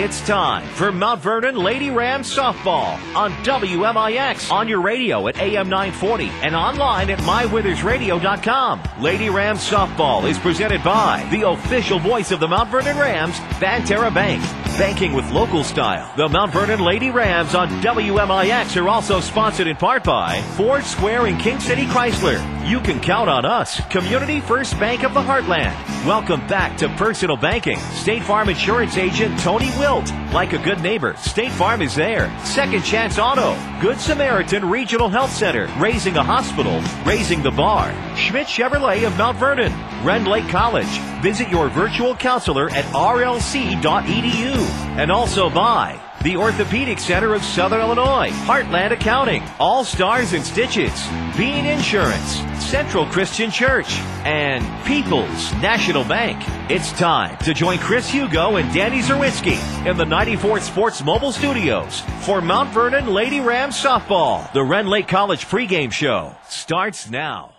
It's time for Mount Vernon Lady Rams softball on WMIX, on your radio at AM 940 and online at mywithersradio.com. Lady Rams softball is presented by the official voice of the Mount Vernon Rams, Banterra Bank. Banking with local style. The Mount Vernon Lady Rams on WMIX are also sponsored in part by Ford Square and King City Chrysler. You can count on us, Community First Bank of the Heartland. Welcome back to personal banking. State Farm Insurance Agent Tony Wilt. Like a good neighbor, State Farm is there. Second Chance Auto. Good Samaritan Regional Health Center. Raising a hospital. Raising the bar. Schmidt Chevrolet of Mount Vernon. Ren Lake College. Visit your virtual counselor at rlc.edu. And also by the Orthopedic Center of Southern Illinois, Heartland Accounting, All Stars and Stitches, Bean Insurance, Central Christian Church, and People's National Bank. It's time to join Chris Hugo and Danny Czerwinski in the 94 Sports Mobile Studios for Mount Vernon Lady Rams softball. The Ren Lake College pregame show starts now.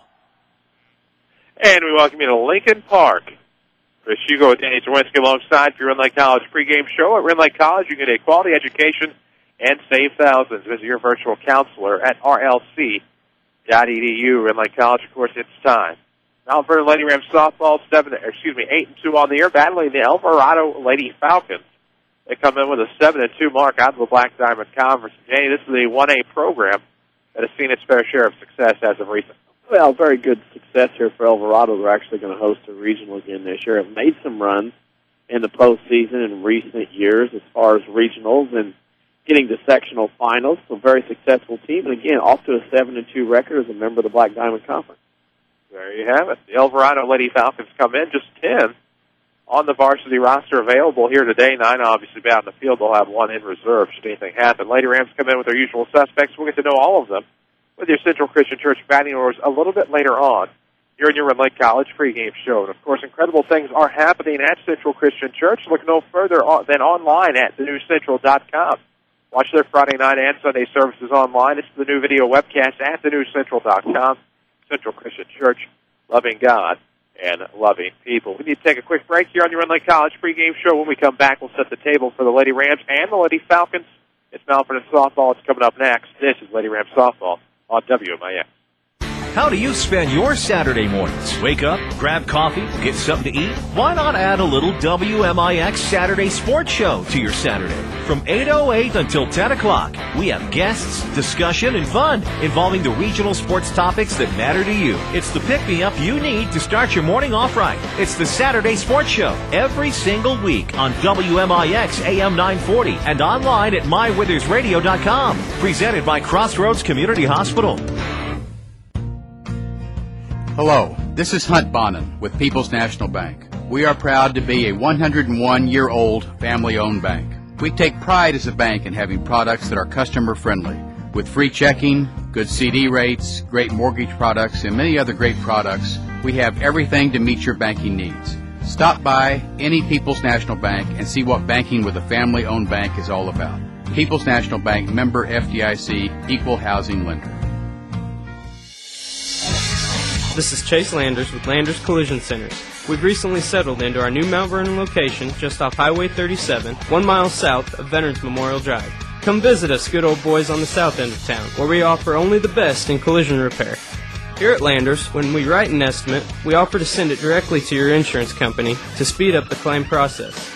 And we welcome you to Lincoln Park. Chris Hugo with Danny Czerwinski alongside for your Ren Lake College pregame show. At Ren Lake College, you get a quality education and save thousands. Visit your virtual counselor at rlc.edu. Ren Lake College, of course, it's time. Mount Vernon Lady Rams softball, 8-2 on the year, battling the Elverado Lady Falcons. They come in with a 7-2 mark out of the Black Diamond Conference. Danny, this is a 1A program that has seen its fair share of success as of recent. Well, very good success here for Elverado. They're actually going to host a regional again this year. Have made some runs in the postseason in recent years as far as regionals and getting to sectional finals. So very successful team. And again, off to a 7-2 record as a member of the Black Diamond Conference. There you have it. The Elverado Lady Falcons come in, just 10 on the varsity roster available here today. 9 obviously be out in the field. They'll have 1 in reserve should anything happen. Lady Rams come in with their usual suspects. We'll get to know all of them with your Central Christian Church batting orders a little bit later on. You're in your Ren Lake College pregame show. And, of course, incredible things are happening at Central Christian Church. Look no further than online at thenewscentral.com. Watch their Friday night and Sunday services online. It's the new video webcast at thenewscentral.com. Central Christian Church, loving God and loving people. We need to take a quick break here on your Ren Lake College pregame show. When we come back, we'll set the table for the Lady Rams and the Lady Falcons. It's Mount Vernon softball. It's coming up next. This is Lady Rams softball on WMIX. How do you spend your Saturday mornings? Wake up, grab coffee, get something to eat? Why not add a little WMIX Saturday Sports Show to your Saturday? From 8:08 until 10 o'clock, we have guests, discussion, and fun involving the regional sports topics that matter to you. It's the pick-me-up you need to start your morning off right. It's the Saturday Sports Show every single week on WMIX AM 940 and online at mywithersradio.com. Presented by Crossroads Community Hospital. Hello, this is Hunt Bonin with People's National Bank. We are proud to be a 101-year-old family-owned bank. We take pride as a bank in having products that are customer-friendly. With free checking, good CD rates, great mortgage products, and many other great products, we have everything to meet your banking needs. Stop by any People's National Bank and see what banking with a family-owned bank is all about. People's National Bank, member FDIC, equal housing lender. This is Chase Landers with Landers Collision Centers. We've recently settled into our new Mount Vernon location just off Highway 37, 1 mile south of Veterans Memorial Drive. Come visit us good old boys on the south end of town, where we offer only the best in collision repair. Here at Landers, when we write an estimate, we offer to send it directly to your insurance company to speed up the claim process.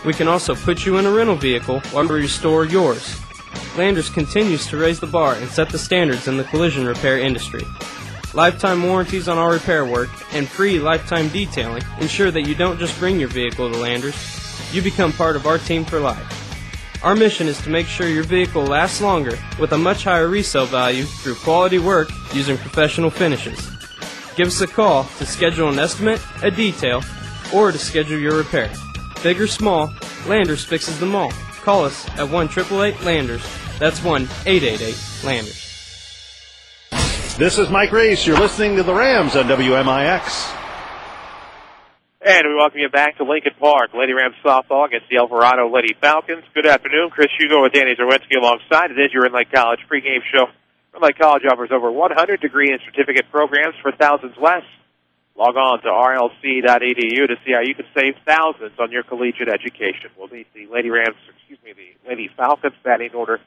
We can also put you in a rental vehicle while we restore yours. Landers continues to raise the bar and set the standards in the collision repair industry. Lifetime warranties on our repair work and free lifetime detailing ensure that you don't just bring your vehicle to Landers, you become part of our team for life. Our mission is to make sure your vehicle lasts longer with a much higher resale value through quality work using professional finishes. Give us a call to schedule an estimate, a detail, or to schedule your repair. Big or small, Landers fixes them all. Call us at 1-888-LANDERS. That's 1-888-LANDERS. This is Mike Reese. You're listening to the Rams on WMIX. And we welcome you back to Lincoln Park. Lady Rams softball against the Elverado Lady Falcons. Good afternoon. Chris Hugo with Danny Czerwinski alongside. It is your Ren Lake College pregame show. Ren Lake College offers over 100 degree and certificate programs for thousands less. Log on to rlc.edu to see how you can save thousands on your collegiate education. We'll meet the Lady Falcons batting order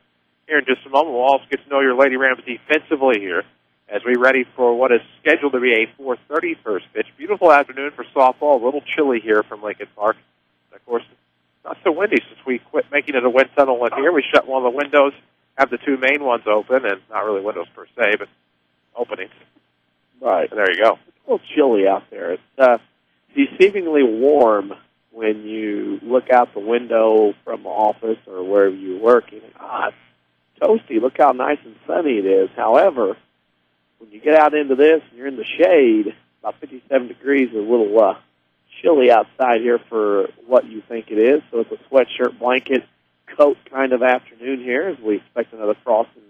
here in just a moment. We'll also get to know your Lady Rams defensively here as we ready for what is scheduled to be a 4:30 first pitch. Beautiful afternoon for softball. A little chilly here from Lincoln Park. And of course, not so windy since we quit making it a wind tunnel in here. We shut one of the windows, have the two main ones open, and not really windows per se, but openings. Right. And there you go. It's a little chilly out there. It's deceivingly warm when you look out the window from the office or wherever you're working. It's toasty. Look how nice and sunny it is. However, when you get out into this and you're in the shade, about 57 degrees, is a little chilly outside here for what you think it is. So it's a sweatshirt, blanket, coat kind of afternoon here as we expect another frosting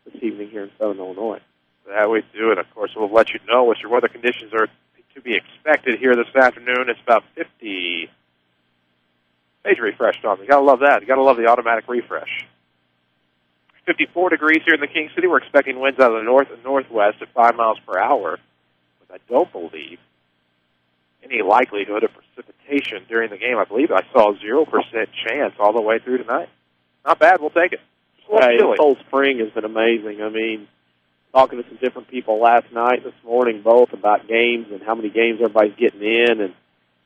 this evening here in Southern Illinois. That we do, and of course we'll let you know what your weather conditions are to be expected here this afternoon. It's about 50. Page refreshed on me. You gotta love that. You gotta love the automatic refresh. 54 degrees here in the King City. We're expecting winds out of the north and northwest at 5 miles per hour. But I don't believe any likelihood of precipitation during the game. I believe I saw a 0% chance all the way through tonight. Not bad. We'll take it. This whole spring has been amazing. I mean, talking to some different people last night, this morning, both about games and how many games everybody's getting in, and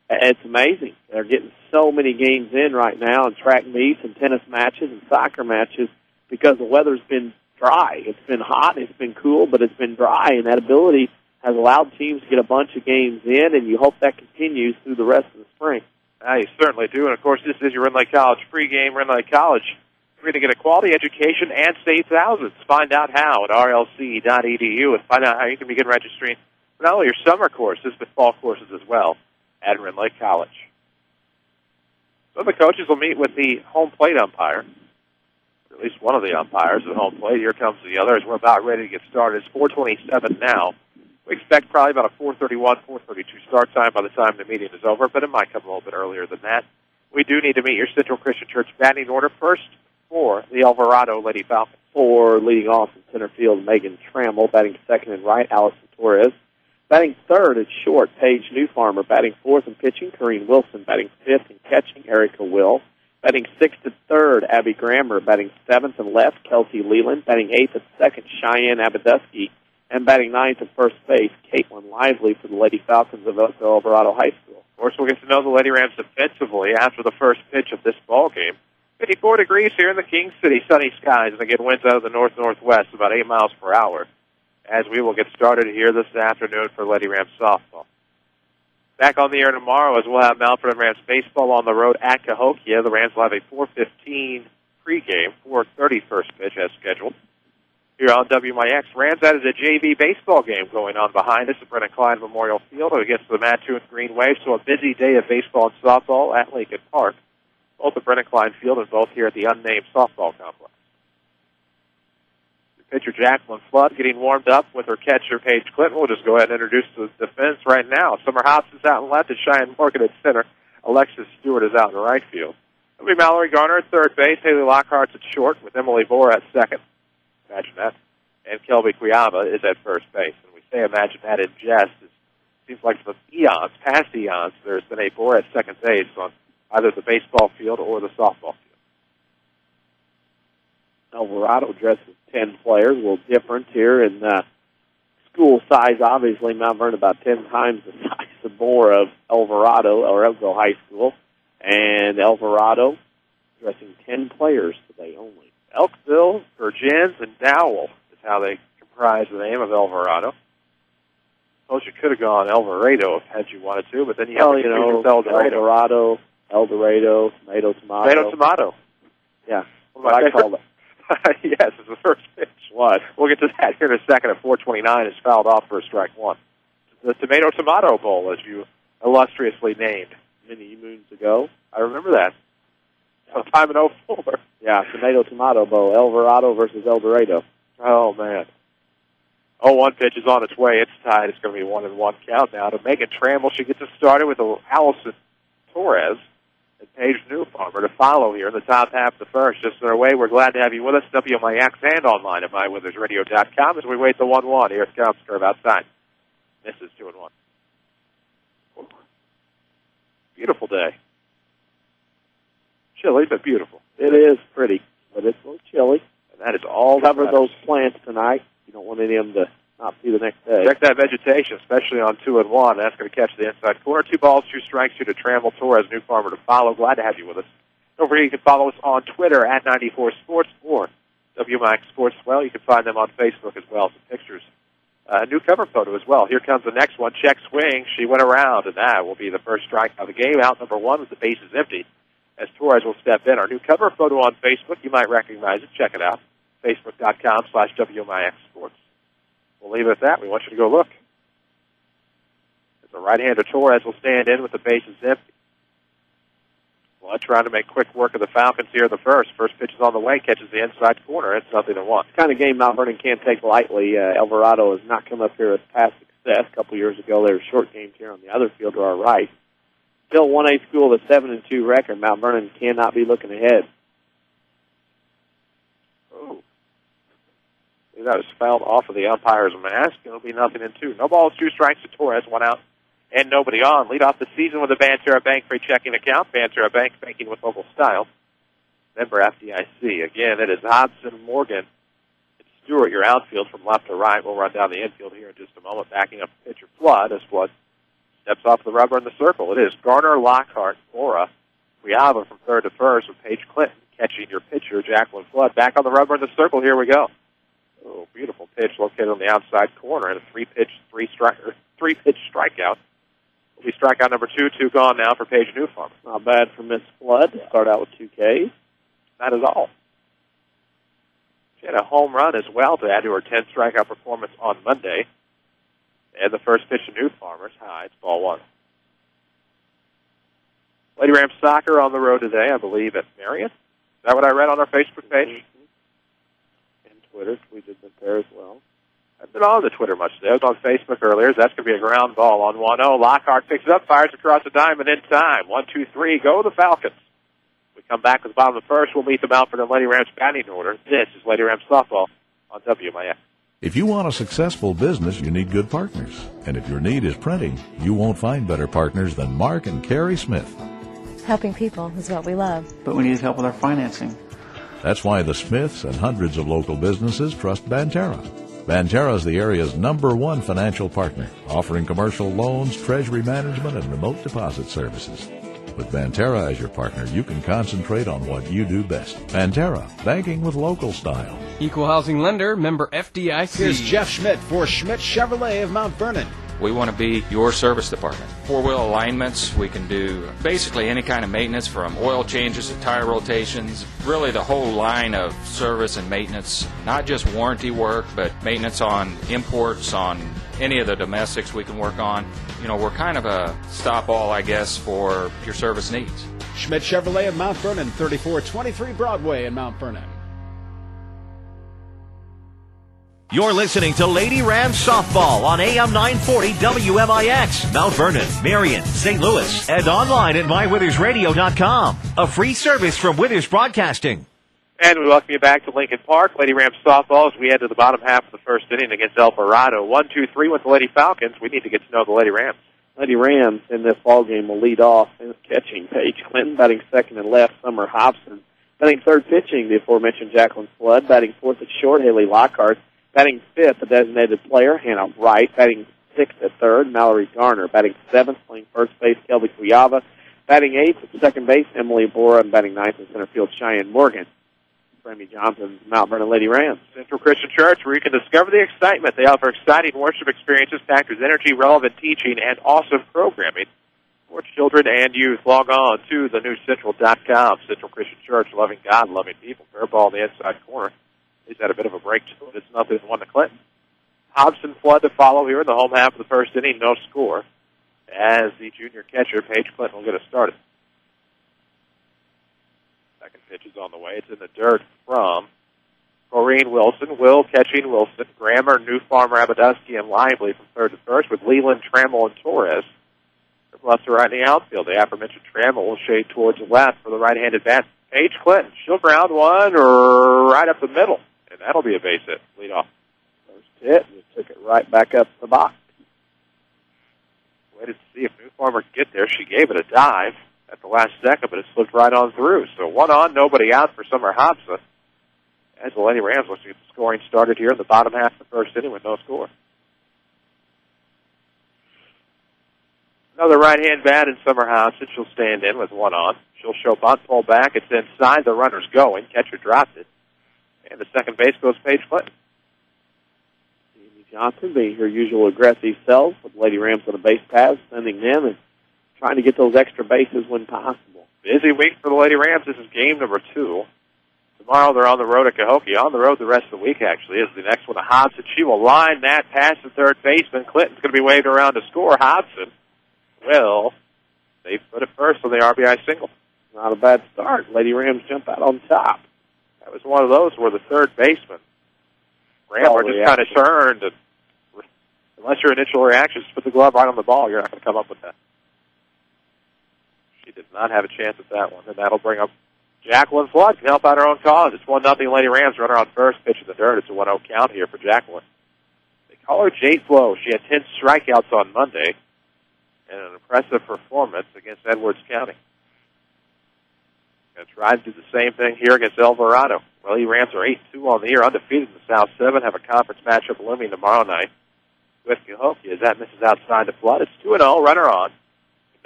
it's amazing. They're getting so many games in right now, and track meets and tennis matches and soccer matches, because the weather's been dry. It's been hot, and it's been cool, but it's been dry, and that ability has allowed teams to get a bunch of games in, and you hope that continues through the rest of the spring. You certainly do, and of course, this is your Red Lake College pregame. Red Lake College, you're going to get a quality education and save thousands. Find out how at rlc.edu and find out how you can begin registering for not only your summer courses, but fall courses as well at Red Lake College. So the coaches will meet with the home plate umpire, or at least one of the umpires at home plate. Here comes the other as we're about ready to get started. It's 4:27 now. We expect probably about a 4:31, 4:32 start time by the time the meeting is over, but it might come a little bit earlier than that. We do need to meet your Central Christian Church batting order first for the Elverado Lady Falcons. For leading off in center field, Megan Trammell. Batting second and right, Allison Torres. Batting third at short, Paige Newfarmer. Batting fourth and pitching, Corrine Wilson. Batting fifth and catching, Erica Will. Batting sixth at third, Abby Grammer. Batting seventh and left, Kelsey Leland. Batting eighth at second, Cheyenne Abaduski. And batting ninth at first base, Caitlin Lively for the Lady Falcons of Elverado High School. Of course, we'll get to know the Lady Rams defensively after the first pitch of this ball game. 54 degrees here in the King City, sunny skies, and again, winds out of the north-northwest, about 8 miles per hour, as we will get started here this afternoon for Lady Rams softball. Back on the air tomorrow as we'll have Mount Vernon Rams baseball on the road at Cahokia. The Rams will have a 4:15 pregame, 4:30 first pitch as scheduled. Here on WMIX, Rams added a JV baseball game going on behind us at Brennan Klein Memorial Field against the Mattoon Green Wave, so a busy day of baseball and softball at Lincoln Park, both at Brennan Klein Field and both here at the unnamed softball complex. Pitcher Jacqueline Flood getting warmed up with her catcher Paige Clinton. We'll just go ahead and introduce the defense right now. Summer Hobbs is out in left and Cheyenne Morgan at center. Alexis Stewart is out in right field. It'll be Mallory Garner at third base. Haley Lockhart's at short with Emily Bora at second. Imagine that. And Kelby Quiava is at first base. And we say imagine that in jest. It seems like for eons, past eons, there's been a Bora at second base on either the baseball field or the softball field. Elverado dresses 10 players, a little different here in school size. Obviously, Mount Vernon about 10 times the size of more of Elverado or Elko High School. And Elverado dressing 10 players today only. Elkville, Virgins, and Dowell is how they comprise the name of Elverado. Suppose you could have gone Elverado had you wanted to, but then you have Elverado, Eldorado, Tomato, Tomato. Tomato, Tomato. Yeah. What I call it. Yes, it's the first pitch. What? We'll get to that here in a second. At 4:29 is fouled off for strike one. The Tomato Bowl, as you illustriously named many moons ago. I remember that. Sometime in 04. Yeah, Tomato Bowl, Elverado versus Eldorado. Oh, man. 0-1 pitch is on its way. It's tied. It's going to be 1-1 count now to Megan Trammell. She gets us started with Allison Torres and Paige Newfarmer to follow here in the top half of the first. Just on our way, we're glad to have you with us, WMIX, and online at MyWithersRadio.com as we wait the 1-1. Here it comes, curve outside. Misses 2-1. Beautiful day. Chilly, but beautiful. It is pretty, but it's a little chilly. And that is all. Cover those plants tonight. You don't want any of them to not see the next day. Check that vegetation, especially on 2 and 1. That's going to catch the inside corner. 2 balls, 2 strikes, 2 to Trammell, Torres, new farmer to follow. Glad to have you with us. Don't forget you can follow us on Twitter at 94 Sports or WMIX Sports as well. You can find them on Facebook as well. Some pictures. A new cover photo as well. Here comes the next one. Check swing. She went around, and that will be the first strike of the game. Out number 1 with the bases empty as Torres will step in. Our new cover photo on Facebook. You might recognize it. Check it out. Facebook.com/WMIX Sports. We'll leave it at that. We want you to go look. As the right-hander Torres will stand in with the bases empty. Well, trying to make quick work of the Falcons here in the first. First pitch is on the way, catches the inside corner. It's 0-1. It's the kind of game Mount Vernon can't take lightly. Elverado has not come up here with past success. A couple years ago, they were short games here on the other field to our right. Still 1A school with a 7-2 record. Mount Vernon cannot be looking ahead. Oh. That was fouled off of the umpire's mask. It'll be 0-2. No balls, 2 strikes to Torres, 1 out. And nobody on. Lead off the season with a Banterra Bank free checking account. Banterra Bank, banking with local style. Member FDIC. Again, it is Hobson, Morgan, and Stewart, your outfield from left to right. We'll run down the infield here in just a moment, backing up the pitcher Flood as Flood steps off the rubber in the circle. It is Garner, Lockhart, Cora, Riava from third to first with Paige Clinton catching your pitcher, Jacqueline Flood. Back on the rubber in the circle. Here we go. Oh, beautiful pitch located on the outside corner and a three-pitch strikeout. Will be strikeout number 2, 2 gone now for Paige Newfarmer. Not bad for Miss Flood to start out with 2 Ks. Not at all. She had a home run as well to add to her 10 strikeout performance on Monday. And the first pitch to Newfarmer's high. It's ball 1. Lady Rams soccer on the road today, I believe, at Marion. Is that what I read on our Facebook page? Mm-hmm. And Twitter. We did that there as well. I've been on the Twitter much today. I was on Facebook earlier. So that's going to be a ground ball on 1-0. Lockhart picks it up, fires across the diamond in time. 1-2-3, go the Falcons. We come back with the bottom of the first. We'll meet the Mount Vernon Lady Rams batting order. This is Lady Rams softball on WMIX. If you want a successful business, you need good partners. And if your need is printing, you won't find better partners than Mark and Carrie Smith. Helping people is what we love. But we need help with our financing. That's why the Smiths and hundreds of local businesses trust Banterra. Banterra is the area's #1 financial partner, offering commercial loans, treasury management, and remote deposit services. With Banterra as your partner, you can concentrate on what you do best. Banterra, banking with local style. Equal housing lender, member FDIC. Here's Jeff Schmidt for Schmidt Chevrolet of Mount Vernon. We want to be your service department. 4-wheel alignments, we can do basically any kind of maintenance from oil changes to tire rotations, really the whole line of service and maintenance, not just warranty work, but maintenance on imports, on any of the domestics we can work on. You know, we're kind of a stop-all, I guess, for your service needs. Schmidt Chevrolet of Mount Vernon, 3423 Broadway in Mount Vernon. You're listening to Lady Rams Softball on AM 940 WMIX, Mount Vernon, Marion, St. Louis, and online at mywithersradio.com. A free service from Withers Broadcasting. And we welcome you back to Lincoln Park. Lady Rams Softball as we head to the bottom half of the first inning against Elverado. 1-2-3 with the Lady Falcons. We need to get to know the Lady Rams. Lady Rams in this ball game will lead off in catching Paige Clinton, batting second and left, Summer Hobson. Batting third pitching, the aforementioned Jacqueline Flood. Batting fourth at short, Haley Lockhart. Batting fifth, a designated player, Hannah Wright. Batting sixth at third, Mallory Garner. Batting seventh, playing first base, Kelby Kuyava. Batting eighth at second base, Emily Bora. And batting ninth in center field, Cheyenne Morgan. Framie Johnson's Mount Vernon Lady Rams. Central Christian Church, where you can discover the excitement. They offer exciting worship experiences packed with energy, relevant teaching, and awesome programming for children and youth. Log on to thenewcentral.com. Central Christian Church, loving God, loving people. Fair ball on the inside corner. He's had a bit of a break to it. It's 0-1 to Clinton. Hobson Flood to follow here in the home half of the first inning. No score. As the junior catcher, Paige Clinton, will get us started. Second pitch is on the way. It's in the dirt from Corrine Wilson. Will catching Wilson. Grammer, Newfarmer, Abadusky, and Lively from third to first with Leland, Trammell, and Torres. From left to right in the outfield. The aforementioned Trammell will shade towards the left for the right-handed bat. Paige Clinton. She'll ground one right up the middle. And that'll be a base hit. Lead off. First hit, and just took it right back up the box. Waited to see if New Farmer could get there. She gave it a dive at the last second, but it slipped right on through. So 1 on, nobody out for Summer Hobson. As the Lady Rams looks to get the scoring started here in the bottom half of the first inning with no score. Another right-hand bat in Summer Hobson. She'll stand in with 1 on. She'll show bunt, pull back. It's inside. The runner's going. Catcher dropped it. And the second base goes Paige Clinton. Johnson being her usual aggressive self with Lady Rams on a base pass, sending them and trying to get those extra bases when possible. Busy week for the Lady Rams. This is game number 2. Tomorrow they're on the road at Cahokia. On the road the rest of the week, actually, is the next one to Hobson. She will line that past the third baseman. Clinton's going to be waved around to score. Hobson will they put it first on the RBI single. Not a bad start. Lady Rams jump out on top. That was one of those where the third baseman, Rammer, just kind of turned. And unless your initial reaction is to put the glove right on the ball, you're not going to come up with that. She did not have a chance at that one, and that'll bring up Jacqueline Flood. Can help out her own cause. It's 1-0 Lady Rams. Runner on first, pitch in the dirt. It's a 1-0 count here for Jacqueline. They call her J-Flo. She had 10 strikeouts on Monday and an impressive performance against Edwards County. Going to try to do the same thing here against Elverado. Lady Rams are 8-2 on the year, undefeated in the South 7, have a conference matchup looming tomorrow night with Cahokia as that misses outside the Flood. It's 2-0, runner on.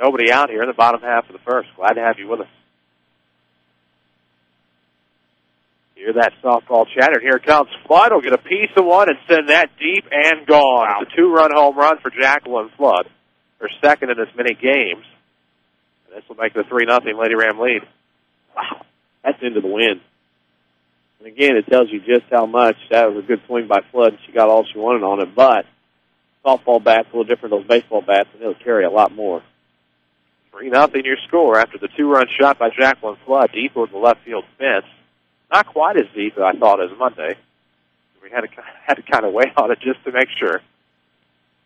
Nobody out here in the bottom half of the first. Glad to have you with us. Hear that softball chatter. Here comes Flood. Will get a piece of one and send that deep and gone. Wow. It's a 2-run home run for Jacqueline Flood, her second in as many games. And this will make the 3-0 Lady Ram lead. Wow, that's into the wind. And again, it tells you just how much. That was a good swing by Flood. She got all she wanted on it, but softball bats a little different than those baseball bats, and they'll carry a lot more. 3-0 your score after the 2-run shot by Jacqueline Flood deep over the left field fence. Not quite as deep as I thought as Monday. We had to kind of wait on it just to make sure.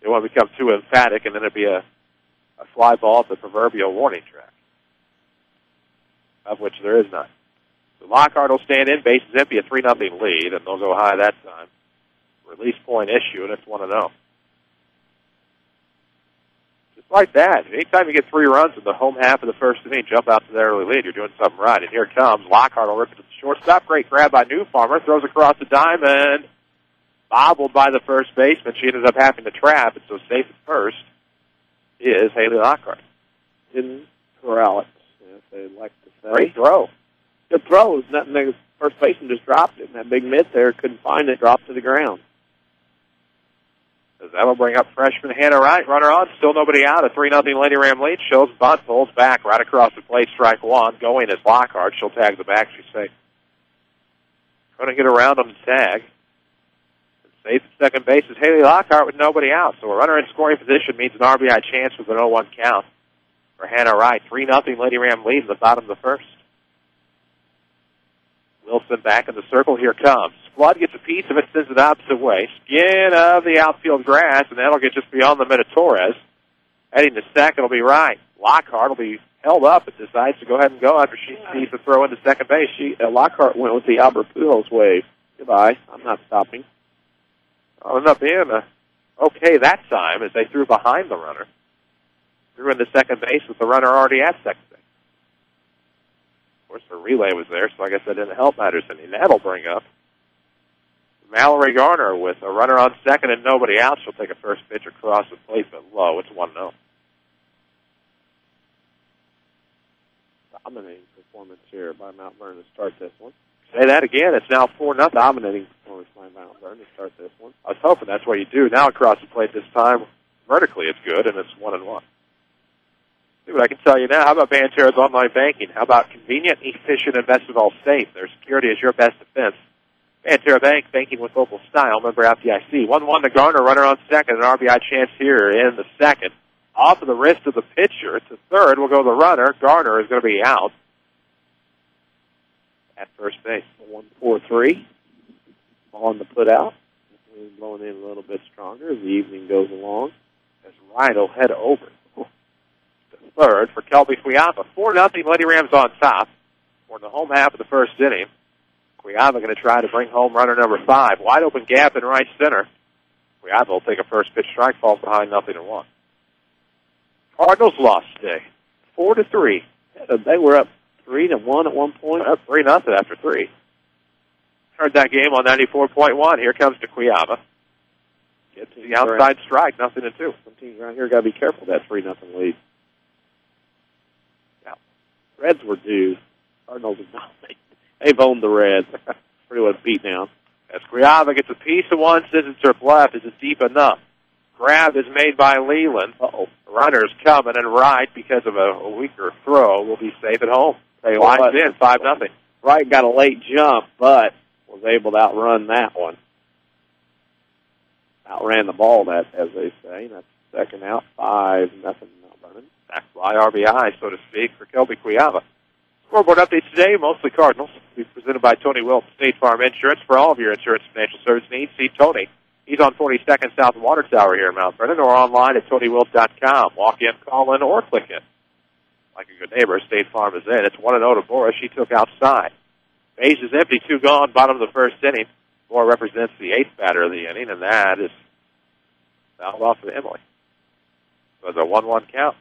They won't become too emphatic, and then it'd be a fly ball at the proverbial warning track, of which there is none. So Lockhart will stand in, bases empty, a 3-0 lead, and they'll go high that time. Release point issue, and it's 1-0. Just like that. Anytime you get 3 runs in the home half of the first inning, jump out to the early lead, you're doing something right. And here it comes. Lockhart will rip it to the shortstop. Great grab by New Farmer. Throws across the diamond. Bobbled by the first baseman. She ended up having to trap, and so safe at first is Haley Lockhart. Didn't corral it, as they like to say. Great throw. Good throw. It was nothing. The first baseman just dropped it, and that big mitt there couldn't find it, dropped to the ground. That'll bring up freshman Hannah Wright. Runner on, still nobody out. A 3-0 Lady Ram lead. Shows bunt, pulls back right across the plate. Strike one. Going is Lockhart. She'll tag the back. She's safe. Trying to get around on the tag. Safe at second base is Haley Lockhart with nobody out. So a runner in scoring position means an RBI chance with an 0-1 count for Hannah Wright. 3-0 Lady Ram lead in the bottom of the first. Wilson back in the circle. Here comes. Flood gets a piece of it, sends it opposite way. Skin of the outfield grass, and that'll get just beyond the mid of Torres. Heading to second will be Wright. Lockhart will be held up and decides to go ahead and go after she sees the throw into second base. Lockhart went with the Albert Pujols wave. Goodbye. I'm not stopping. Well, ended up being okay that time as they threw behind the runner. Threw into second base with the runner already at second base. Of course, the relay was there, so I guess that didn't help matters any. That'll bring up Mallory Garner with a runner on second and nobody out. She'll take a first pitch across the plate, but low. It's 1-0. Dominating performance here by Mount Vernon to start this one. Say that again. It's now 4-0. Dominating performance by Mount Vernon to start this one. I was hoping that's what you do. Now across the plate this time, vertically it's good, and it's 1-1. See what I can tell you now. How about Banterra's online banking? How about convenient, efficient, and best of all, safe? Their security is your best defense. Banterra Bank, banking with local style. Member FDIC. 1-1 to Garner, runner on second. An RBI chance here in the second. Off of the wrist of the pitcher to third will go the runner. Garner is going to be out at first base. 1-4-3. Ball on the put out. Wind blowing in a little bit stronger as the evening goes along. As Ryan will head over to third for Kelby Cuiava. 4-0 Lady Rams on top for the home half of the first inning. Cuiava going to try to bring home runner number 5. Wide open gap in right center. Cuiava will take a first pitch strike, falls behind 0-1. Cardinals lost today, 4-3. They were up 3-1 at one point. Up 3-0 after 3. Heard that game on 94.1. Here comes DeQuiava. Gets the outside strike, 0-2. Some teams around here got to be careful of that 3-0 lead. Yeah. Reds were due. Cardinals have not. They've owned the Reds. Pretty well beat down. As Cuiava gets a piece of one, Sisenserp left. Is it deep enough? Grab is made by Leland. Uh-oh. Runner's coming, and Wright, because of a weaker throw, will be safe at home. They Lines in, 5-0. Wright got a late jump, but was able to outrun that one. Outran the ball, that, as they say. That's second out, 5-0 Mount Vernon. Back fly RBI, so to speak, for Kelby Cuiava. Scoreboard updates today, mostly Cardinals. Be presented by Tony Wilson, State Farm Insurance. For all of your insurance and financial service needs, see Tony. He's on 42nd South Water Tower here in Mount Vernon, or online at TonyWilson.com. Walk in, call in, or click in. Like a good neighbor, State Farm is in. It's 1-0 to Bora. She took outside. Base is empty, 2 gone, bottom of the first inning. Bora represents the 8th batter of the inning, and that is fouled off to Emily. So it's a 1-1 count.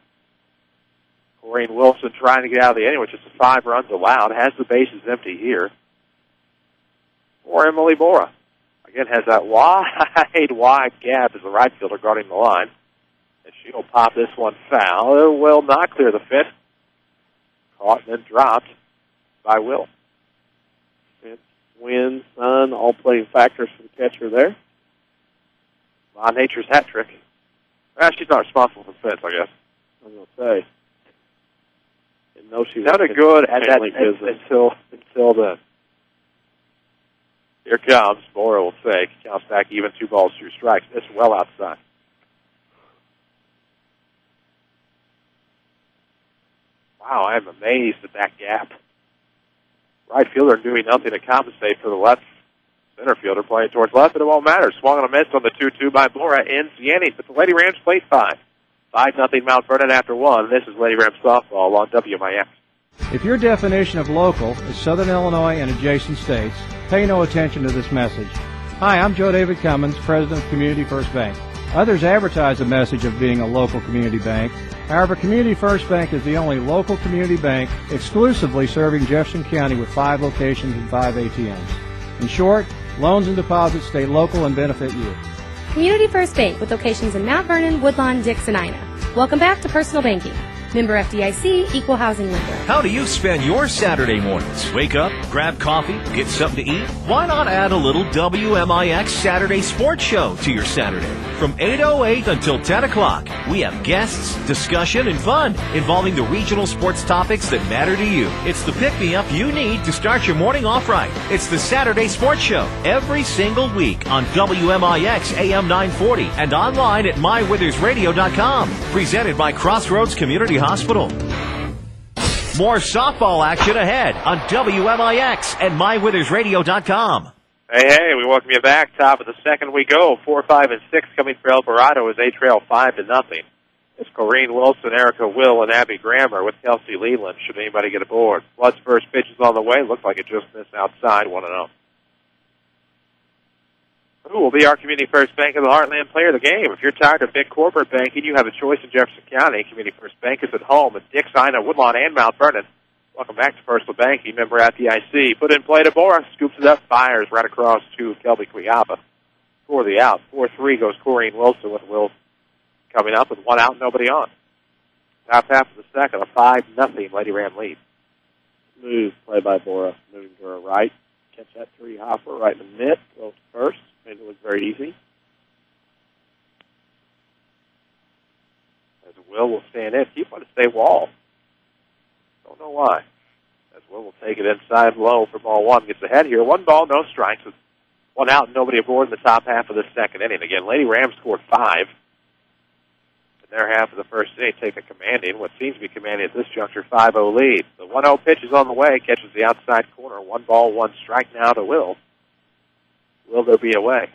Corrine Wilson trying to get out of the inning, which is 5 runs allowed, has the bases empty here. Or Emily Bora. Again, has that wide gap as the right fielder guarding the line. And she'll pop this one foul. It will not clear the fifth. Caught and then dropped by Will. It's wind, sun, all playing factors for the catcher there. Von Nature's hat trick. Well, she's not responsible for the fence, I guess. I'm going to say. Didn't know she was sounded good at that until then. Here comes. Bora will take. Counts back even, 2 balls, 2 strikes. It's well outside. Wow, I'm amazed at that gap. Right fielder doing nothing to compensate for the left center fielder playing towards left, but it won't matter. Swung on a miss on the 2-2 by Bora in Sienni. But the Lady Rams played 5. 5-0 Mount Vernon after 1. This is Lady Rams softball on WMIX. If your definition of local is Southern Illinois and adjacent states, pay no attention to this message. Hi, I'm Joe David Cummins, President of Community First Bank. Others advertise the message of being a local community bank. However, Community First Bank is the only local community bank exclusively serving Jefferson County with 5 locations and 5 ATMs. In short, loans and deposits stay local and benefit you. Community First Bank with locations in Mount Vernon, Woodlawn, Dix, and Ina. Welcome back to Personal Banking. Member FDIC, Equal Housing Lender. How do you spend your Saturday mornings? Wake up, grab coffee, get something to eat? Why not add a little WMIX Saturday Sports Show to your Saturday? From 8:08 until 10 o'clock, we have guests, discussion, and fun involving the regional sports topics that matter to you. It's the pick-me-up you need to start your morning off right. It's the Saturday Sports Show every single week on WMIX AM 940 and online at mywithersradio.com. Presented by Crossroads Community Hospital. More softball action ahead on WMIX and mywithersradio.com. Hey, we welcome you back. Top of the second we go. 4, 5, and 6 coming for Elverado as they trail 5-0. It's Corrine Wilson, Erica Will, and Abby Grammer with Kelsey Leland. Should anybody get aboard? Flood's first pitch is on the way. Looks like it just missed outside, 1-0. Who will be our Community First Bank of the Heartland player of the game? If you're tired of big corporate banking, you have a choice in Jefferson County. Community First Bank is at home at Dix, Ina, Woodlawn, and Mount Vernon. Welcome back to Personal Banking. Member FDIC. Put in play to Bora. Scoops it up, fires right across to Kelby Cuiava. For the out. 4-3 goes Corrine Wilson with Will coming up with 1 out, nobody on. Top half of the second, a 5-0 Lady Ram lead. Smooth play by Bora. Moving to her right. Catch that 3-hopper right in the mitt. Go to first. Made it look very easy. As Will stand in. Keep on to stay wall. Don't know why. As Will take it inside low for ball 1. Gets ahead here. 1 ball, no strikes. With 1 out and nobody aboard in the top half of the second inning. Again, Lady Rams scored 5. In their half of the first inning, take a commanding, what seems to be commanding at this juncture, 5-0 lead. The 1-0 pitch is on the way. Catches the outside corner. 1 ball, 1 strike now to Will. Will there be a way?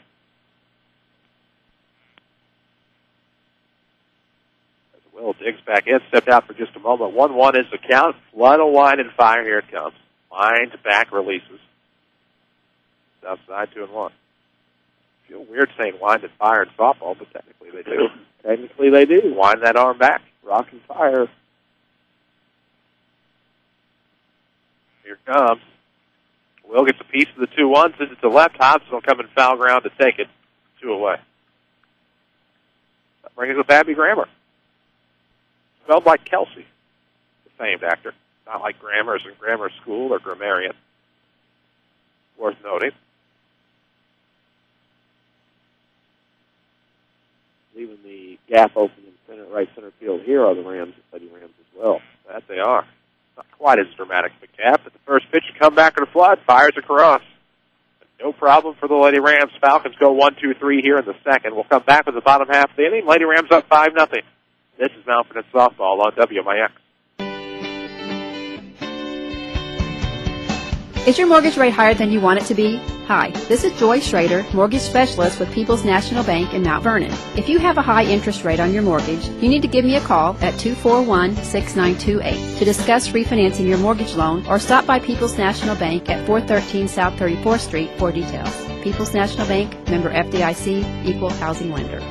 As Will digs back in, stepped out for just a moment. 1-1 is the count. Flood will wind and fire. Here it comes. Line to back releases. It's outside 2-1. Feel weird saying wind and fire in softball, but technically they do. Technically they do. Wind that arm back. rocking fire. Here comes. Will gets a piece of the 2-1, sends it to left. Hobson will come in foul ground to take it. 2 away. That brings up Abby Grammer. Spelled like Kelsey, the famed actor. Not like Grammer's in Grammar School or Grammarian. Worth noting. Leaving the gap open in right center field here are the Rams, Lady Rams as well. That they are. Not quite as dramatic of a gap, but the first pitch will come back to the flood, fires across. No problem for the Lady Rams. Falcons go 1-2-3 here in the second. We'll come back with the bottom half of the inning. Lady Rams up 5-0. This is Mount Vernon Softball on WMIX. Is your mortgage rate higher than you want it to be? Hi, this is Joy Schrader, mortgage specialist with People's National Bank in Mount Vernon. If you have a high interest rate on your mortgage, you need to give me a call at 241-6928 to discuss refinancing your mortgage loan, or stop by People's National Bank at 413 South 34th Street for details. People's National Bank, member FDIC, equal housing lender.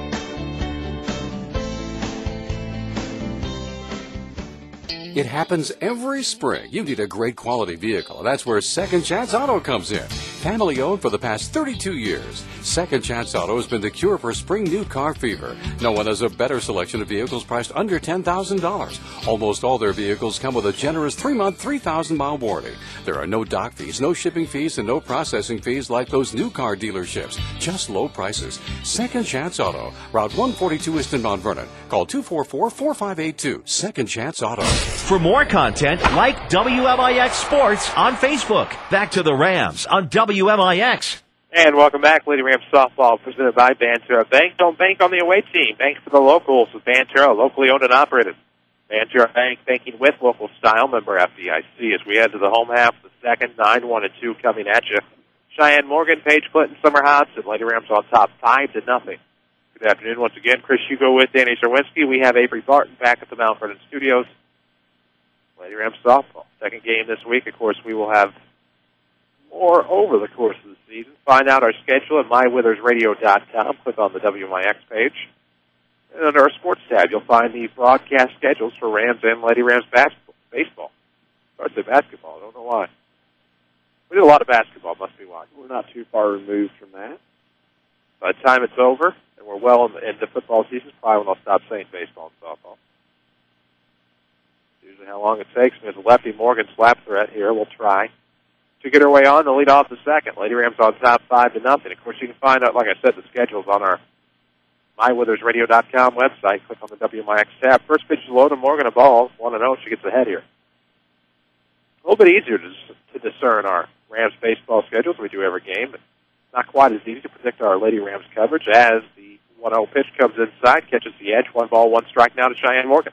It happens every spring. You need a great quality vehicle. That's where Second Chance Auto comes in. Family owned for the past 32 years. Second Chance Auto has been the cure for spring new car fever. No one has a better selection of vehicles priced under $10,000. Almost all their vehicles come with a generous 3-month, 3,000-mile warranty. There are no dock fees, no shipping fees, and no processing fees like those new car dealerships. Just low prices. Second Chance Auto. Route 142 East in Mount Vernon. Call 244-4582. Second Chance Auto. For more content, like WMIX Sports on Facebook. Back to the Rams on WMIX. And welcome back, Lady Rams Softball, presented by Banterra Bank. Don't bank on the away team. Bank for the locals with Banterra, locally owned and operated. Banterra Bank, banking with local style, member FDIC. As we head to the home half of the second, 9-1-2 coming at you. Cheyenne Morgan, Paige Clinton, Summer Hodson. Lady Rams on top, 5-0. Good afternoon once again. Chris Hugo with Danny Czerwinski. We have Avery Barton back at the Mount Vernon Studios. Lady Rams softball. Second game this week. Of course, we will have more over the course of the season. Find out our schedule at mywithers.radio.com. Click on the WMIX page. And under our sports tab, you'll find the broadcast schedules for Rams and Lady Rams baseball. Or say basketball. I don't know why. We did a lot of basketball. Must be why. We're not too far removed from that. By the time it's over, and we're well into football season, probably when I'll stop saying baseball and softball. Usually how long it takes. There's a lefty Morgan slap threat here. We'll try to get her way on to lead off the second. Lady Rams on top 5-0. Of course, you can find out, like I said, the schedules on our mywithers.radio.com website. Click on the WMIX tab. First pitch is low to Morgan, a ball. 1-0. She gets ahead here. A little bit easier to discern our Rams baseball schedule as we do every game, but not quite as easy to predict our Lady Rams coverage as the 1-0 pitch comes inside, catches the edge. 1 ball, 1 strike now to Cheyenne Morgan.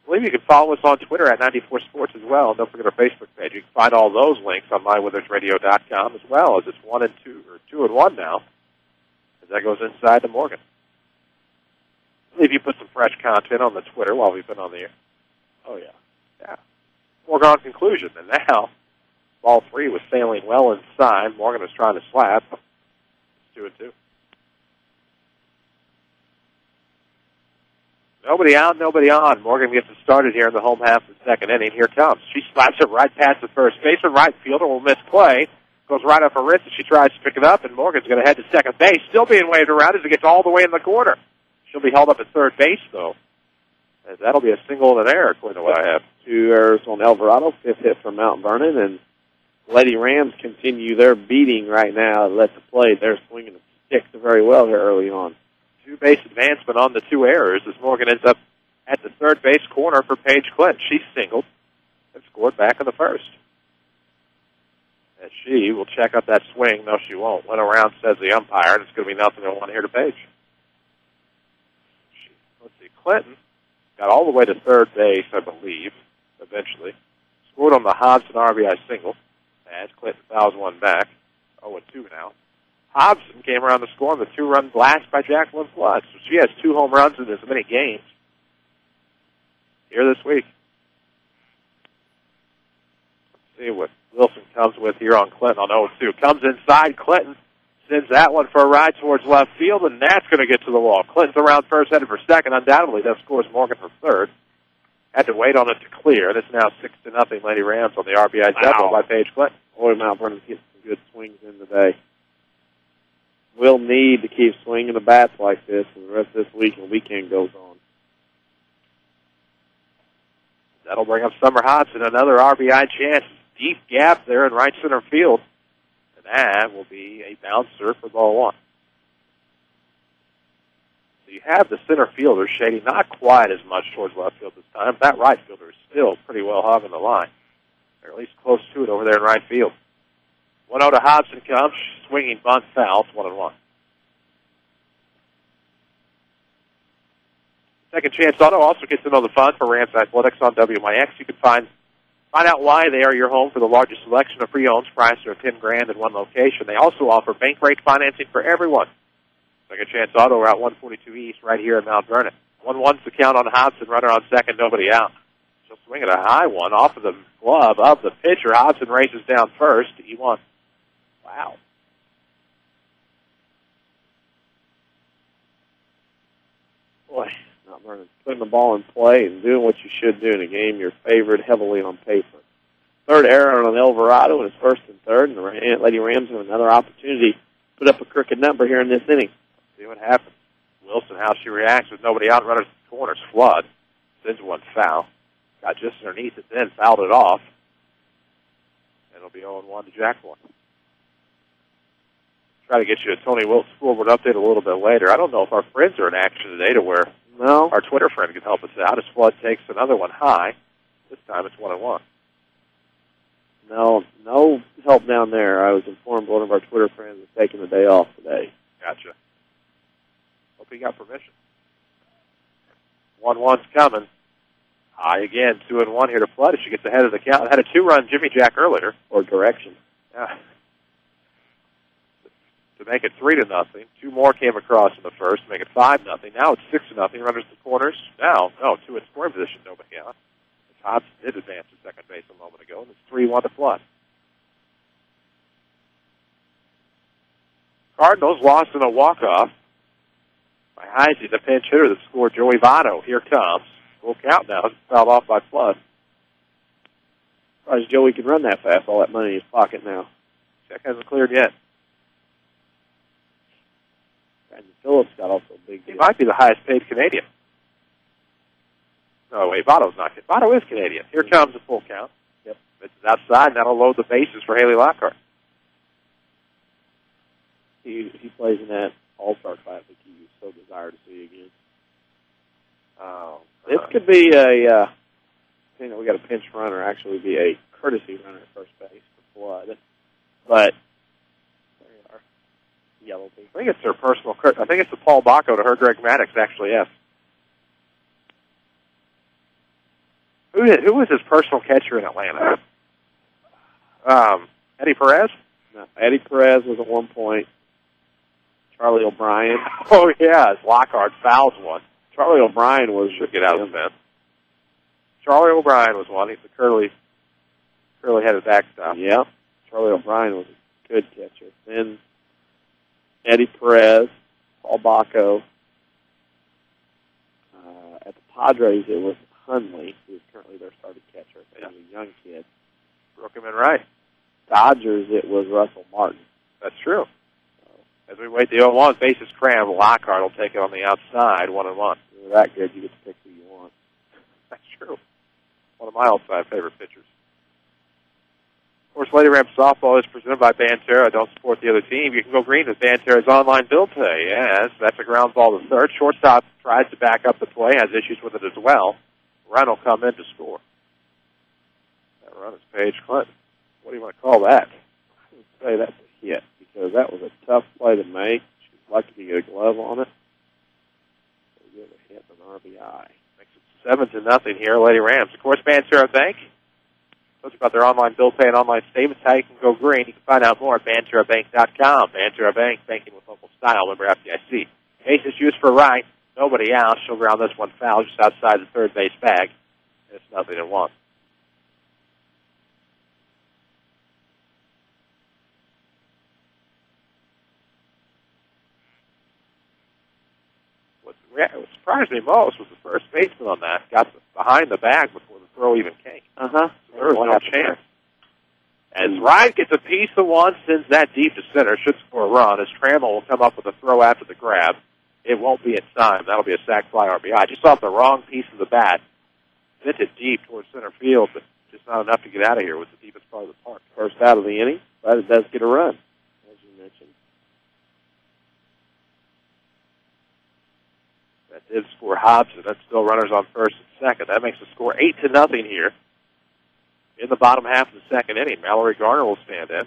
I believe you can follow us on Twitter at 94 Sports as well. And don't forget our Facebook page. You can find all those links on mywithers.radio.com as well, as it's 1-2 or 2-1 now, as that goes inside to Morgan. I believe you put some fresh content on the Twitter while we've been on the air. Oh, yeah. Yeah. Foregone conclusion. And now, ball 3 was sailing well inside. Morgan was trying to slap. It's 2-2. Nobody out, nobody on. Morgan gets it started here in the home half of the second inning. Here comes. She slaps it right past the first baseman. Right fielder will miss play. Goes right off her wrist, and she tries to pick it up, and Morgan's going to head to second base. Still being waved around as it gets all the way in the corner. She'll be held up at third base, though. And that'll be a single and an error, according to what I have. 2 errors on Elverado, 5th hit from Mount Vernon, and Lady Rams continue their beating right now. Let the play. They're swinging the sticks very well here early on. 2-base advancement on the 2 errors as Morgan ends up at the third base corner for Paige Clinton. She singled and scored back in the first. And she will check up that swing. No, she won't. Went around, says the umpire, and it's going to be 0-1 here to Paige. Let's see. Clinton got all the way to third base, I believe, eventually. Scored on the Hodson RBI single. As Clinton fouls one back. 0-2 now. Hobson came around the score on the 2-run blast by Jacqueline Flood. So she has 2 home runs in as many games here this week. Let's see what Wilson comes with here on Clinton on 0-2. Comes inside. Clinton Sends that one for a ride towards left field, and that's going to get to the wall. Clinton's around first, headed for second. Undoubtedly, that scores Morgan for third. Had to wait on it to clear. And it's now 6-0 Lady Rams on the RBI double by Paige Clinton. Boy, Mount Vernon's getting some good swings in today. We'll need to keep swinging the bats like this for the rest of this week and weekend goes on. That'll bring up Summer Hodson, another RBI chance. Deep gap there in right center field. And that will be a bouncer for ball one. So you have the center fielder shading not quite as much towards left field this time. That right fielder is still pretty well hogging the line. Or at least close to it over there in right field. 1-0 to Hodson comes, swinging bunt foul, 1-1. Second Chance Auto also gets another fun for Rams Athletics on WMIX. You can find out why they are your home for the largest selection of pre-owns priced at $10,000 in one location. They also offer bank rate financing for everyone. Second Chance Auto, Route 142 East, right here in Mount Vernon. 1-1's the count on Hodson, runner on second, nobody out. She'll swing at a high one off of the glove of the pitcher. Hodson races down first. E1. Wow. Boy, Mount Vernon's putting the ball in play and doing what you should do in a game you're favored heavily on paper. Third error on Elverado, and it's first and third, and the Lady Rams have another opportunity to put up a crooked number here in this inning. See what happens. Wilson, how she reacts with nobody out, runners in the corners. Flood sends one foul. Got just underneath it, then fouled it off. And it'll be 0-1 to Jacqueline. Try to get you a Tony Wilkes scoreboard update a little bit later. I don't know if our friends are in action today to where our Twitter friend can help us out as Flood takes another one high. This time it's 1-1. No help down there. I was informed one of our Twitter friends is taking the day off today. Gotcha. Hope he got permission. 1-1's coming. High again, 2-1 here to Flood. She gets ahead of the count. Had a 2-run Jimmy Jack earlier. Or direction. Yeah. To make it 3-0. Two more came across in the first to make it 5-0. Now it's 6-0. Runners to corners. Now, two in scoring position, nobody out. Hodson did advance to second base a moment ago, and it's 3-1 to Flood. Cardinals lost in a walk-off by Heisey, the pinch hitter that scored Joey Votto. Here comes. Full count now. It's fouled off by Flood. Surprised Joey can run that fast, all that money in his pocket now. Check hasn't cleared yet. Brandon Phillips got also a big deal. He might be the highest paid Canadian. No, wait, Votto's not. Votto is Canadian. Here comes the full count. Yep. It's outside, and that'll load the bases for Haley Lockhart. He plays in that All-Star Classic you so desire to see again. This could be we got a pinch runner, actually be a courtesy runner at first base for Flood. But there you are. Yellow team. I think it's their personal. I think it's the Paul Bacco to her Greg Maddox, actually, yes. Who was his personal catcher in Atlanta? Eddie Perez? No, Eddie Perez was at one point. Charlie O'Brien. Oh, yeah, Lockhart fouls one. Charlie O'Brien should get out of the fence. Charlie O'Brien was one. He's the curly-headed backstop. Yeah, Charlie O'Brien was a good catcher. Then Eddie Perez, Paul Bacco. At the Padres, it was Hunley, who is currently their starting catcher. He was a young kid. Broke him in right. Dodgers, it was Russell Martin. That's true. As we wait the 0-1, bases crammed. Lockhart will take it on the outside, 1-1. You're that good, you get to pick who you want. That's true. One of my all-time favorite pitchers. Of course, Lady Rams softball is presented by Banterra. Don't support the other team. You can go green with Banterra's online bill pay. Yes, that's a ground ball to third. Shortstop tries to back up the play, has issues with it as well. Run will come in to score. That run is Paige Clinton. What do you want to call that? I would say that's a hit because that was a tough play to make. She's lucky to get a glove on it. So give a hit an RBI. Makes it 7-0 here, Lady Rams. Of course, Banterra Bank. Told you about their online bill pay and online statements. How you can go green. You can find out more at BanterraBank.com. Banterra Bank, banking with local style. Member FDIC. Base is used for right. Nobody out. She'll ground this one foul just outside the third base bag. It's 0-1. what surprised me most was the first baseman on that got behind the bag before the throw even came. Uh-huh. So there was no chance. As Ryan gets a piece of one, sends that deep to center, should score a run. As Trammell will come up with a throw after the grab. It won't be in time. That'll be a sac fly RBI. Just off the wrong piece of the bat. Sent it deep towards center field, but just not enough to get out of here with the deepest part of the park. First out of the inning, but it does get a run, as you mentioned. That did score Hobson. That's still runners on first and second. That makes the score 8-0 here. In the bottom half of the second inning, Mallory Garner will stand in.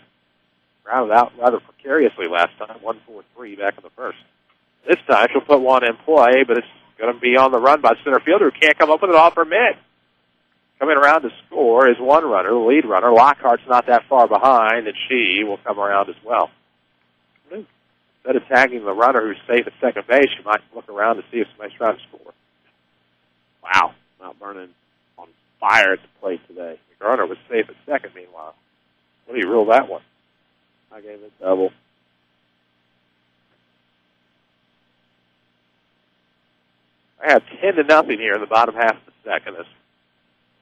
Rounded out rather precariously last time, 1-4-3 back in the first. This time she'll put one in play, but it's going to be on the run by center fielder who can't come up with it off her mid. Coming around to score is one runner, the lead runner. Lockhart's not that far behind, and she will come around as well. Instead of tagging the runner who's safe at second base, you might look around to see if somebody's trying to score. Wow, Mount Vernon on fire at the plate today. Garner was safe at second, meanwhile. What do you rule that one? I gave it double. I have 10-0 here in the bottom half of the second as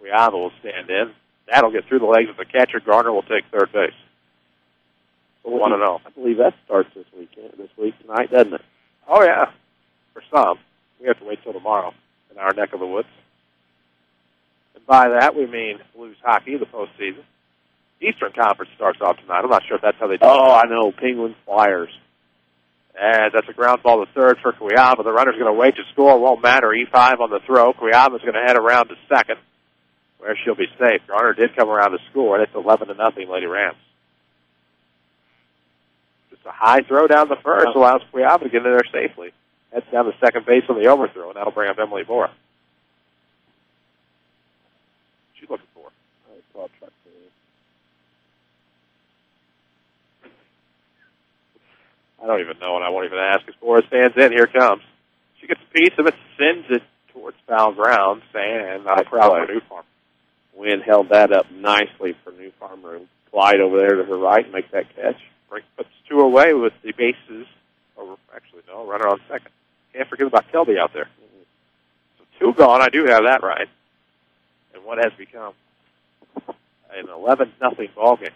Cuiava will stand in. That'll get through the legs of the catcher. Garner will take third base. 1-0. I believe that starts this week tonight, doesn't it? Oh, yeah. For some. We have to wait till tomorrow in our neck of the woods. And by that, we mean Blues hockey, the postseason. Eastern Conference starts off tonight. I'm not sure if that's how they do it. Oh, I know. Penguins, Flyers. And that's a ground ball to third for Cuiava. The runner's going to wait to score. Won't matter. E5 on the throw. Cuiava's going to head around to second, where she'll be safe. Garner did come around to score, and it's 11-0 Lady Rams. Just a high throw down the first allows Cuiava to get in there safely. Heads down to second base on the overthrow, and that'll bring up Emily Bora. She's looking for. I saw a truck there. I don't even know, and I won't even ask. As Bora stands in, here comes. She gets a piece of it, sends it towards foul ground, and not a crowd for New Farm. Wind held that up nicely for New Farmer. Glide over there to her right and make that catch. Puts two away with the bases. Or actually, no, runner on second. Can't forget about Kelby out there. So two gone. I do have that right. And what has become an 11-0 ball game.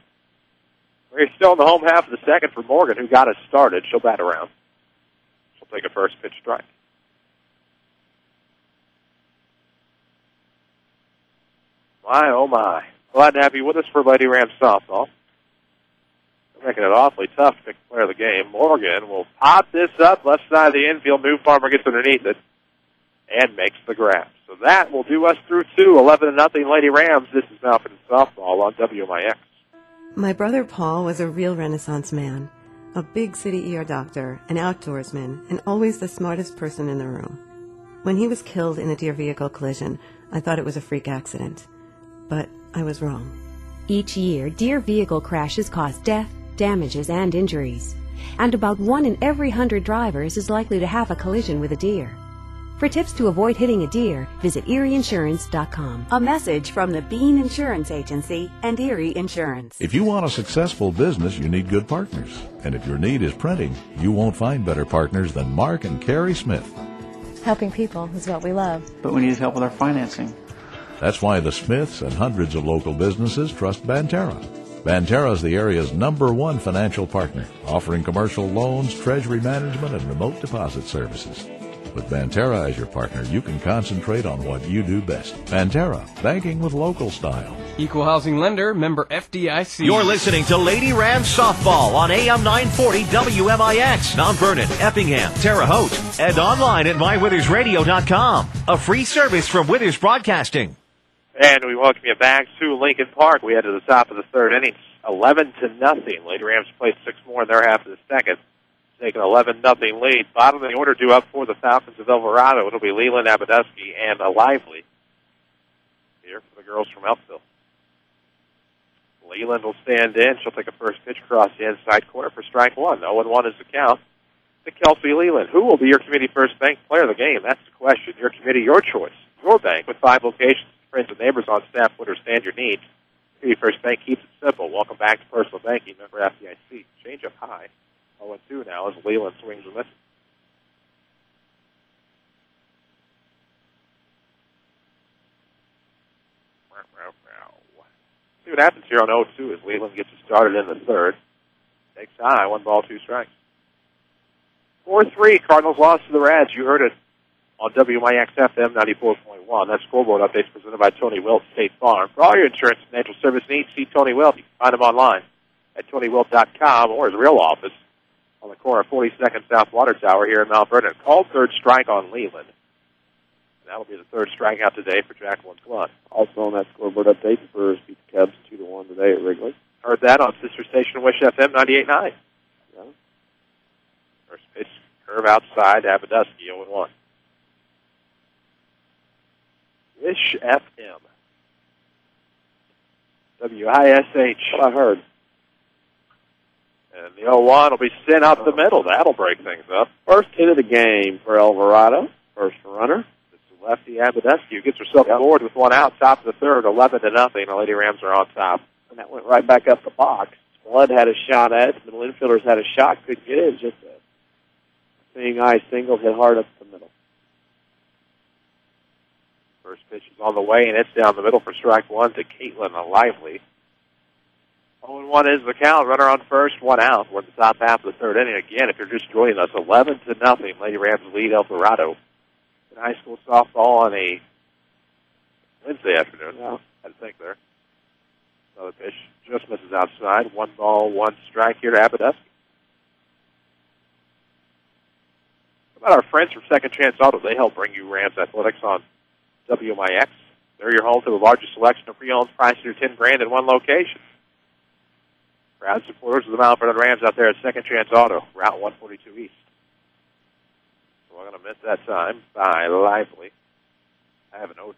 We're still in the home half of the second for Morgan, who got us started. She'll bat around. She'll take a first pitch strike. My, oh my. Glad to have you with us for Lady Rams softball. They're making it awfully tough to pick the player of the game. Morgan will pop this up left side of the infield. New Farmer gets underneath it and makes the grab. So that will do us through 11-0 Lady Rams. This is Malcolm softball on WMIX. My brother Paul was a real Renaissance man, a big city ER doctor, an outdoorsman, and always the smartest person in the room. When he was killed in a deer vehicle collision, I thought it was a freak accident. But I was wrong. Each year, deer vehicle crashes cause death, damages, and injuries. And about 1 in every 100 drivers is likely to have a collision with a deer. For tips to avoid hitting a deer, visit EerieInsurance.com. A message from the Bean Insurance Agency and Erie Insurance. If you want a successful business, you need good partners. And if your need is printing, you won't find better partners than Mark and Carrie Smith. Helping people is what we love. But we need help with our financing. That's why the Smiths and hundreds of local businesses trust Banterra. Banterra is the area's #1 financial partner, offering commercial loans, treasury management, and remote deposit services. With Banterra as your partner, you can concentrate on what you do best. Banterra, banking with local style. Equal housing lender, member FDIC. You're listening to Lady Rams softball on AM 940 WMIX, Mount Vernon, Effingham, Terre Haute, and online at mywithersradio.com. A free service from Withers Broadcasting. And we welcome you back to Lincoln Park. We head to the top of the third inning, 11-0. Lady Rams played 6 more in their half of the second, taking an 11-0 lead. Bottom of the order due up for the Falcons of Elverado. It'll be Leland Abadusky and a Lively here for the girls from Elkville. Leland will stand in. She'll take a first pitch across the inside corner for strike 1. 0-1 is the count to Kelsey Leland. Who will be your committee first bank player of the game? That's the question. Your committee, your choice, your bank with 5 locations. Friends and neighbors on staff would understand your needs. Committee First Bank keeps it simple. Welcome back to Personal Banking. Member FDIC. Change up high. 0-2 now as Leland swings and misses. gets it started in the third. Takes high, 1 ball, 2 strikes. 4-3, Cardinals lost to the Reds. You heard it on WMIX FM 94.1. That scoreboard update's presented by Tony Wilt State Farm. For all your insurance and financial service needs, see Tony Wilt. You can find him online at TonyWilt.com or his real office on the corner of 42nd South Water Tower here in Mount Vernon. Called third strike on Leland. That'll be the third strikeout today for Jacqueline Flood. Also on that scoreboard update, the Brewers beat the Cubs 2-1 today at Wrigley. Heard that on sister station Wish FM 98.9. Yeah. First pitch, curve outside, Abadusky, 0-1. Wish FM. WISH. What I heard. And the 0-1 will be sent out the middle. That'll break things up. First hit of the game for Elverado. First runner. It's lefty Abadusky who gets herself aboard with 1 out. Top of the third, 11-0. The Lady Rams are on top. And that went right back up the box. Flood had a shot at it. The middle infielders had a shot. Couldn't get it. Just a seeing eye single hit hard up the middle. First pitch is on the way, and it's down the middle for strike 1 to Caitlin Lively. 0-1 is the count. Runner on first, 1 out. We're in the top half of the third inning. Again, if you're just joining us, 11-0. Lady Rams lead Elverado in high school softball on a Wednesday afternoon. Yeah. I think there. Another pitch just misses outside. 1 ball, 1 strike here to Abadusky. How about our friends from Second Chance Auto? They help bring you Rams athletics on WMIX. They're your home to the largest selection of pre-owned priced through $10,000 in one location. Proud supporters of the Mount Vernon Rams out there at Second Chance Auto, Route 142 East. So we're going to miss that time by Lively. I have an 0-2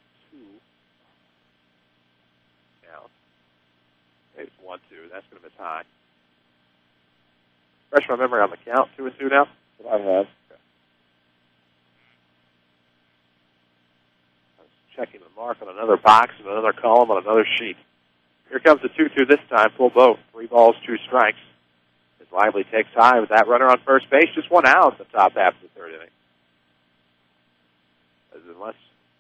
now. Maybe it's 1-2. That's going to miss high. Refresh my memory on the count. 2-2 now? That's what I have. Checking the mark on another box and another column on another sheet. Here comes the 2-2 this time, full boat. 3 balls, 2 strikes. As Lively takes high with that runner on first base, just 1 out in the top half of the third inning. As unless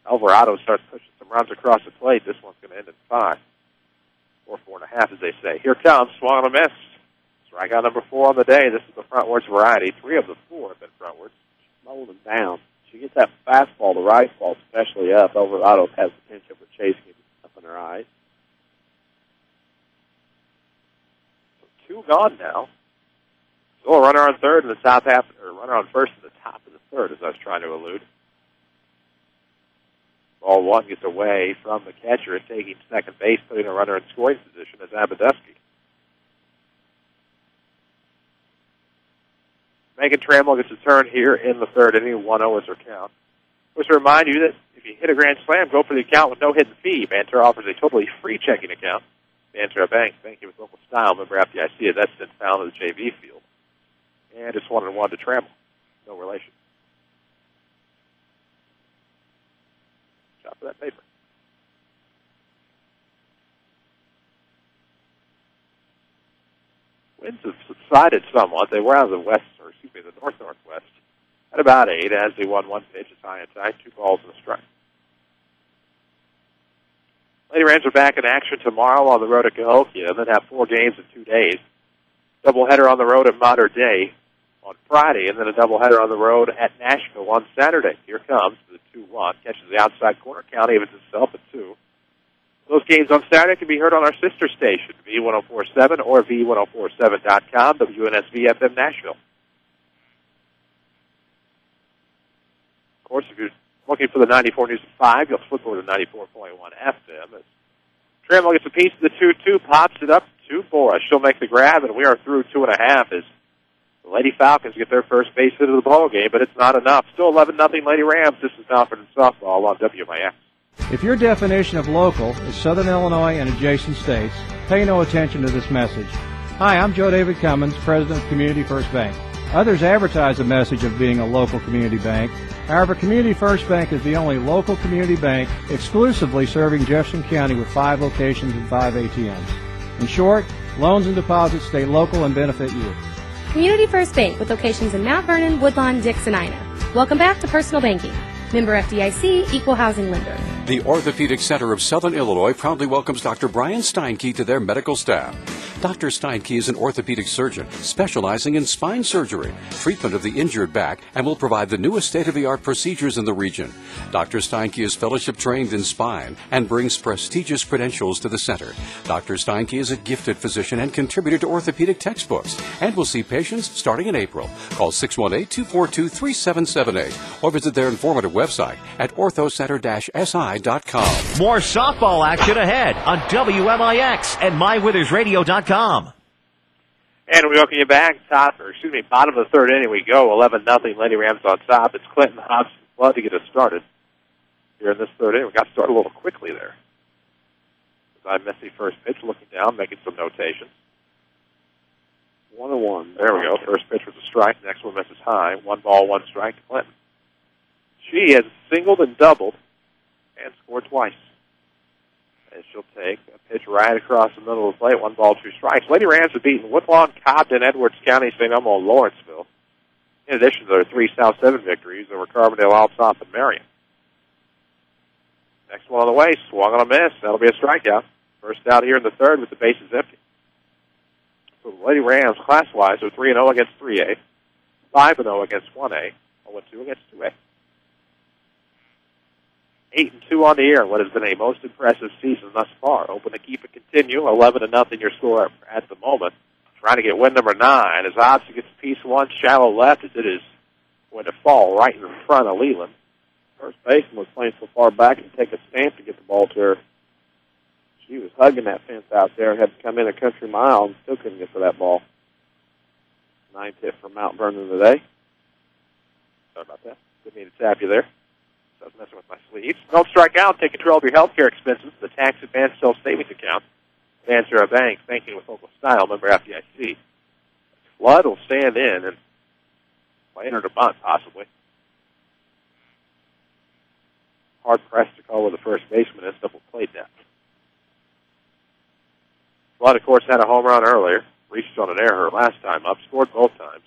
Elverado starts pushing some runs across the plate, this one's going to end in 5. Or 4.5, as they say. Here comes, swung and a miss. Strikeout number 4 on the day. This is the frontwards variety. 3 of the 4 have been frontwards. Slowing them down. She gets that fastball, the right ball, especially up. Elverado has potential for chasing it up in her eyes. So 2 gone now. Still a runner on third in the top half, or runner on first in the top of the third, as I was trying to allude. Ball 1 gets away from the catcher and taking second base, putting a runner in scoring position as Abadusky. Megan Trammell gets a turn here in the third inning. 1-0 is her count. Just to remind you that if you hit a grand slam, go for the account with no hidden fee. Banter offers a totally free checking account. Banter Bank, thank you with local style. Member FDIC, that's been found in the JV field. And it's 1-1 to Trammell. No relation. Shot for that paper. Winds have subsided somewhat. They were out of the west, or excuse me, the north-northwest at about 8 as the 1-1 pitch is high inside, 2 balls and a strike. Lady Rams are back in action tomorrow on the road at Cahokia, and then have 4 games in 2 days. Doubleheader on the road at Mater Dei on Friday, and then a doubleheader on the road at Nashville on Saturday. Here comes the 2-1, catches the outside corner, count evens itself at 2. Those games on Saturday can be heard on our sister station, V1047 or V1047.com, WNSV FM Nashville. Of course, if you're looking for the 94 News at 5, you'll flip over to 94.1 FM. As Trammell gets a piece of the 2-2, pops it up 2 for us. She'll make the grab, and we are through 2.5 as the Lady Falcons get their first base hit of the ball game, but it's not enough. Still 11-0 Lady Rams. This is Mount Vernon softball on WMIX. If your definition of local is Southern Illinois and adjacent states, pay no attention to this message. Hi, I'm Joe David Cummins, President of Community First Bank. Others advertise the message of being a local community bank. However, Community First Bank is the only local community bank exclusively serving Jefferson County with 5 locations and 5 ATMs. In short, loans and deposits stay local and benefit you. Community First Bank with locations in Mount Vernon, Woodlawn, Dix, and Ina. Welcome back to Personal Banking. Member FDIC, Equal Housing Lender. The Orthopedic Center of Southern Illinois proudly welcomes Dr. Brian Steinke to their medical staff. Dr. Steinke is an orthopedic surgeon specializing in spine surgery, treatment of the injured back, and will provide the newest state-of-the-art procedures in the region. Dr. Steinke is fellowship trained in spine and brings prestigious credentials to the center. Dr. Steinke is a gifted physician and contributor to orthopedic textbooks and will see patients starting in April. Call 618-242-3778 or visit their informative website at orthocenter-si.com. More softball action ahead on WMIX and MyWithersRadio.com. And we welcome you back. Bottom of the third inning we go. 11-0. Lady Rams on top. It's Clinton Hobson Flood to get us started here in this third inning. We got started a little quickly there. I missed the first pitch, looking down, making some notations. 1-1. There we go. First pitch was a strike. Next one misses high. 1 ball, 1 strike to Clinton. She has singled and doubled and scored twice. And she'll take a pitch right across the middle of the plate. 1 ball, 2 strikes. Lady Rams have beaten Woodlawn, Cobden, Edwards County, St. Elmo, and Lawrenceville. In addition to their 3 South 7 victories over Carbondale, Alsop, and Marion. Next one on the way, swung on a miss. That'll be a strikeout. First out here in the third with the bases empty. So the Lady Rams, class-wise, are 3-0 against 3A, 5-0 against 1A, 0-2 against 2A. 8-2 on the year, what has been a most impressive season thus far. Hoping to keep it continue. 11-0 your score at the moment. Trying to get win number 9 as Hobson gets piece 1 shallow left as it is going to fall right in front of Leland. First baseman was playing so far back and take a stamp to get the ball to her. She was hugging that fence out there, had to come in a country mile and still couldn't get to that ball. 9th hit from Mount Vernon today. Sorry about that. Didn't mean to tap you there. I was messing with my sleeves. Don't strike out. Take control of your health care expenses. The tax advance self-savings account. Answer a bank. Banking with local style. Member FDIC. Flood will stand in and play her to bunt, possibly. Hard pressed to call with the first baseman is double play depth. Flood, of course, had a home run earlier. Reached on an error her last time up. Scored both times.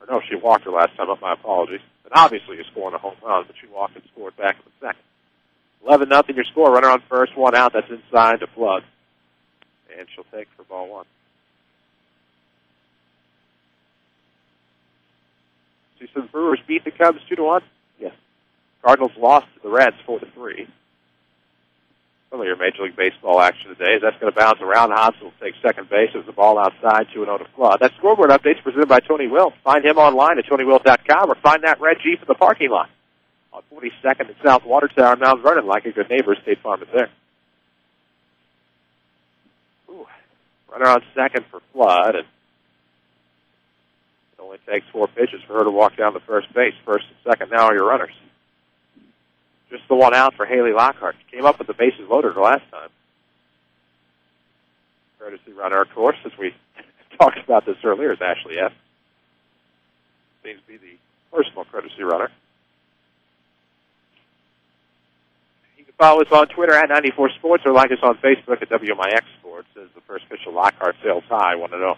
Or no, she walked her last time up. My apologies. And obviously is scoring a home run, but she walked and scored back in the second. 11-0 your score. Runner on first, 1 out. That's inside to Flood. And she'll take for ball 1. So the Brewers beat the Cubs 2-1? Yes. Cardinals lost to the Reds 4-3. Some of your Major League Baseball action today is that's going to bounce around. Hobson will take second base as the ball outside, 2-0 to Flood. That scoreboard update is presented by Tony Will. Find him online at TonyWill.com or find that red Jeep in the parking lot on 42nd and South Water Tower in Mount Vernon. Like a good neighbor, State Farm is there. Ooh. Runner on second for Flood, and it only takes 4 pitches for her to walk down to first base. First and second now are your runners. Just the 1 out for Haley Lockhart. She came up with the bases loaded her last time. Courtesy runner, of course, as we talked about this earlier, is Ashley F. Seems to be the personal courtesy runner. You can follow us on Twitter at 94 Sports or like us on Facebook at WMIX Sports as the first pitch of Lockhart sails high, 1-0.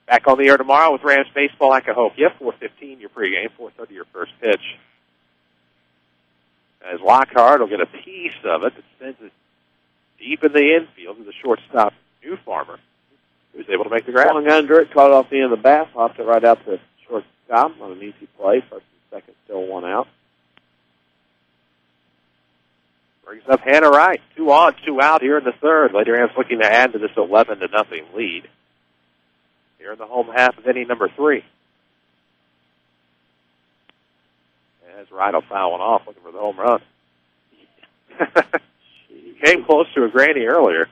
Back on the air tomorrow with Rams Baseball at Cahokia, 4:15 your pregame, 4:30 your first pitch. As Lockhart will get a piece of it that sends it deep in the infield to the shortstop, New Farmer, who's able to make the grab. Swung under it, caught it off the end of the bat, hopped it right out to shortstop on an easy play. First and second, still 1 out. Brings up Hannah Wright. 2 on, 2 out here in the third. Lady Rams looking to add to this 11-0 lead here in the home half of inning number 3. As Wright will foul one off, looking for the home run. She came close to a granny earlier.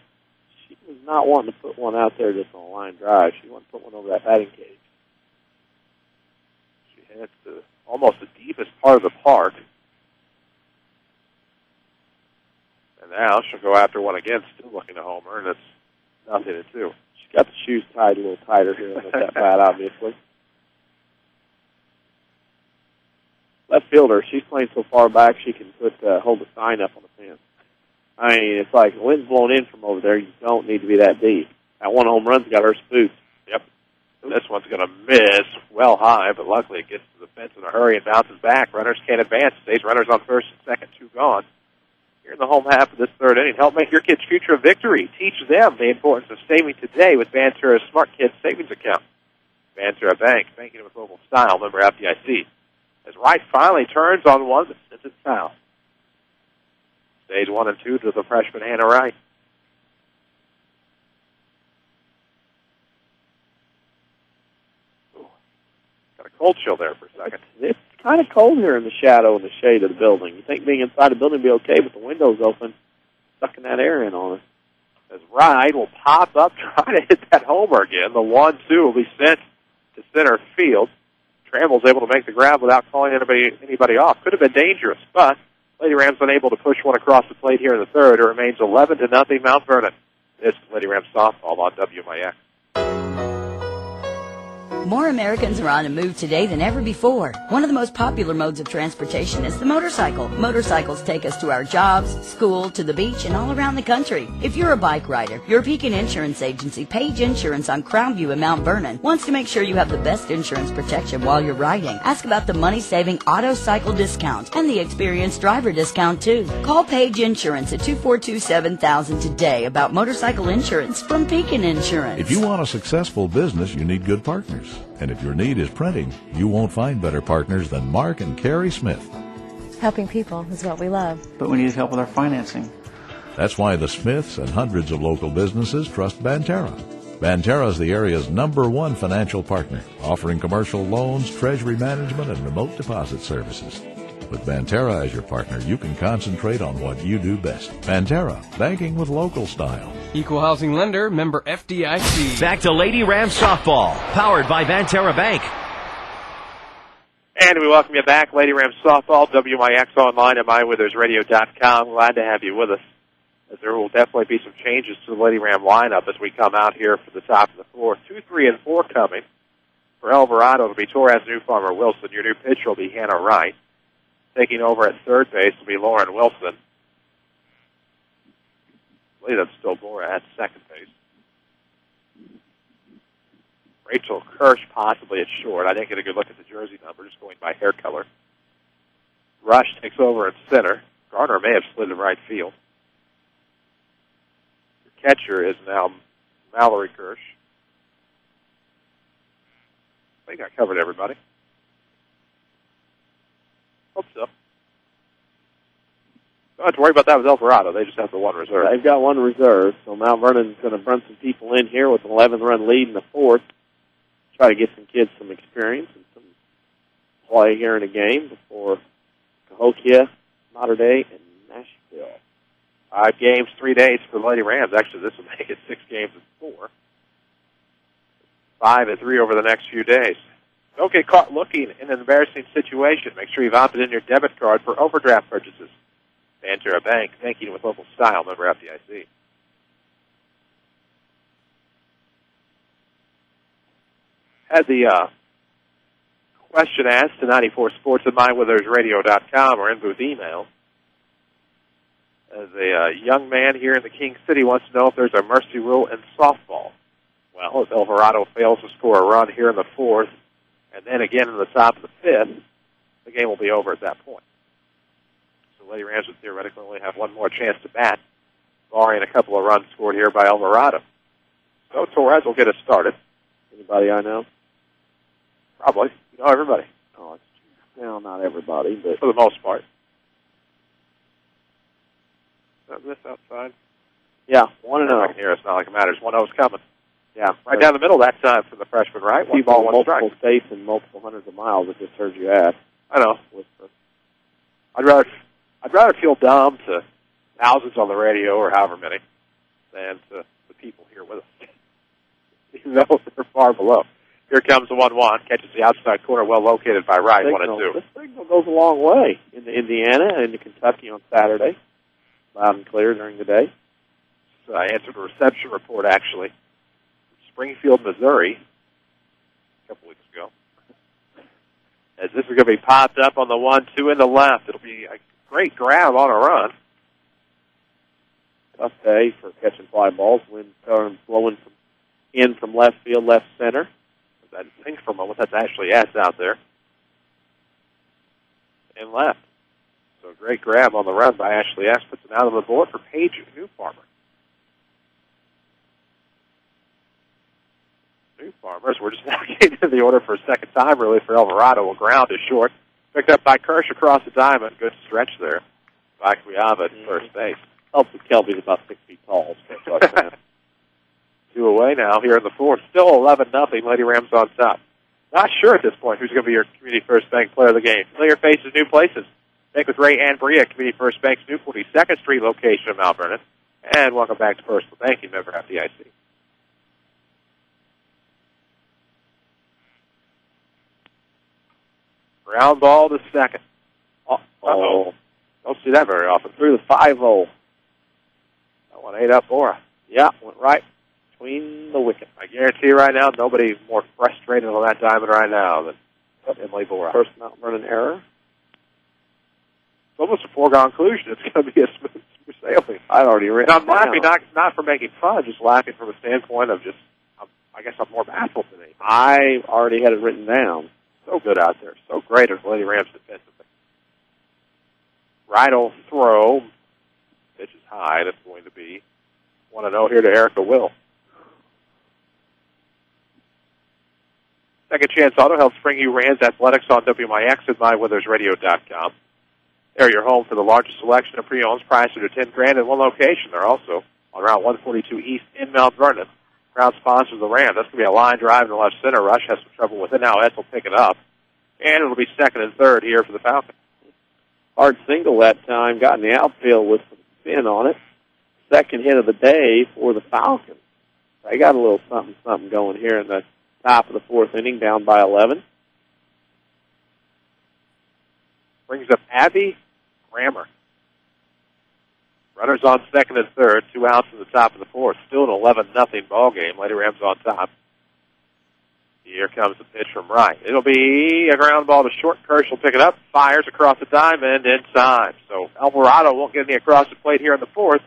She was not wanting to put one out there just on a line drive. She wanted to put one over that batting cage. She hit almost the deepest part of the park. And now she'll go after one again, still looking to homer, and it's 0-2. She's got the shoes tied a little tighter here with that bat, obviously. Left fielder, she's playing so far back she can hold the sign up on the fence. I mean, it's like the wind's blowing in from over there. You don't need to be that deep. That one home run's got her spooked. Yep. This one's going to miss well high, but luckily it gets to the fence in a hurry and bounces back. Runners can't advance. Stays runners on first and second, 2 gone. Here in the home half of this third inning, help make your kids' future a victory. Teach them the importance of saving today with Banterra's Smart Kids Savings Account. Banterra Bank, banking with local style, member FDIC. As Wright finally turns on one that sends it foul. Stage 1 and 2 to the freshman Hannah Wright. Ooh, got a cold chill there for a second. It's kind of cold here in the shadow and the shade of the building. You think being inside the building would be okay, but the window's open, sucking that air in on us. As Wright will pop up, try to hit that homer again. The 1-2 will be sent to center field. Trammell's able to make the grab without calling anybody off. Could have been dangerous, but Lady Rams unable to push one across the plate here in the third. It remains 11-0 Mount Vernon. This is Lady Rams softball on WMIX. More Americans are on the move today than ever before. One of the most popular modes of transportation is the motorcycle. Motorcycles take us to our jobs, school, to the beach, and all around the country. If you're a bike rider, your Pekin Insurance Agency, Page Insurance on Crownview in Mount Vernon, wants to make sure you have the best insurance protection while you're riding. Ask about the money-saving auto cycle discount and the experienced driver discount, too. Call Page Insurance at 242-7000 today about motorcycle insurance from Pekin Insurance. If you want a successful business, you need good partners. And if your need is printing, you won't find better partners than Mark and Carrie Smith. Helping people is what we love. But we need help with our financing. That's why the Smiths and hundreds of local businesses trust Banterra. Banterra is the area's #1 financial partner, offering commercial loans, treasury management, and remote deposit services. With Banterra as your partner, you can concentrate on what you do best. Banterra, banking with local style. Equal housing lender, member FDIC. Back to Lady Rams softball, powered by Banterra Bank. And we welcome you back, Lady Rams softball, WMIX online at mywithersradio.com. Glad to have you with us, as there will definitely be some changes to the Lady Ram lineup as we come out here for the top of the fourth. 2, 3, and 4 coming. For Elverado, it'll be Torres, Newfarmer, Wilson. Your new pitcher will be Hannah Wright. Taking over at third base will be Lauren Wilson. I believe that's still Laura at second base. Rachel Kirsch possibly at short. I didn't get a good look at the jersey number, just going by hair color. Rush takes over at center. Garner may have slid to right field. The catcher is now Mallory Kirsch. I think I covered everybody. Hope so. Don't have to worry about that with Elverado. They just have the one reserve. They've got one reserve, so Mount Vernon's going to run some people in here with an 11-run lead in the fourth. Try to get some kids some experience and some play here in a game before Cahokia, Mater Dei, and Nashville. 5 games, 3 days for the Lady Rams. Actually, this will make it 6 games and 4. 5 and 3 over the next few days. Don't get caught looking in an embarrassing situation. Make sure you've opted in your debit card for overdraft purchases. Banterra Bank, banking with local style, member FDIC. Had the question asked to 94 Sports at mywithersradio.com or in-booth email. As a young man here in the King City wants to know if there's a mercy rule in softball. Well, if Elverado fails to score a run here in the fourth, and then again in the top of the fifth, the game will be over at that point. So Lady Rams would theoretically only have one more chance to bat, barring a couple of runs scored here by Elverado. So Torres will get us started. Anybody I know? Probably. You know everybody. Oh, well, not everybody, but for the most part. Is that this outside? Yeah, 1-0. I can hear it's not like it matters. 1-0's coming. Yeah, right down the middle that time for the freshman, right? One ball, multiple states and multiple hundreds of miles. I just heard you ask. I know. I'd rather feel dumb to thousands on the radio or however many than to the people here with us, even though they're far below. Here comes the 1-1. Catches the outside corner, well located by Wright. 1-2. This signal goes a long way in Indiana and in Kentucky on Saturday. Loud and clear during the day. So I answered a reception report actually. Springfield, Missouri, a couple weeks ago. As this is going to be popped up on the 1-2 in the left. It'll be a great grab on a run. Tough day for catching fly balls. Wind blowing from left field, left center. I think for a moment that's actually S out there. And left. So a great grab on the run by Ashley S. Puts it out on the board for Paige Newfarmer. Newfarmers, we're just navigating the order for a second time, really, for Elverado. A ground is short. Picked up by Kirsch across the diamond. Good stretch there by Kuyava at first base. Helps that Kelby's about 6 feet tall. So 2 away now here in the fourth. Still 11-0. Lady Rams on top. Not sure at this point who's going to be your Community First Bank player of the game. Familiar faces, new places. Bank with Ray and Bria, Community First Bank's new 42nd Street location in Mount Vernon. And welcome back to Personal Banking, member FDIC. Ground ball to second. Uh-oh. Don't see that very often. Through the 5-0. That one ate up for her. Yeah, went right between the wicket. I guarantee you right now, nobody's more frustrated on that diamond right now than Emily Bora. First Mount Vernon error. It's almost a foregone conclusion. It's going to be a smooth sailing. I'd already written. I'm laughing not for making fun, just laughing from a standpoint of just, I guess I'm more baffled today. I already had it written down. So good out there. So great as Lady Rams defensively. Right-o throw. Pitch is high. That's going to be 1-0 here to Erica Will. Second Chance Auto helps bring you Rams Athletics on WMIX and MyWithersRadio.com. They're your home for the largest selection of pre-owns priced under $10,000 in one location. They're also on Route 142 East in Mount Vernon. Proud sponsor of the Rams. That's going to be a line drive in the left center. Rush has some trouble with it. Now Ed will pick it up. And it'll be second and third here for the Falcons. Hard single that time. Got in the outfield with some spin on it. Second hit of the day for the Falcons. They got a little something going here in the top of the fourth inning, down by 11. Brings up Abby Grammer. Runners on second and third, 2 outs in the top of the fourth. Still an 11-0 ball game. Lady Rams on top. Here comes the pitch from right. It'll be a ground ball to short. Kirsch will pick it up, fires across the diamond in time. So Elverado won't get any across the plate here in the fourth.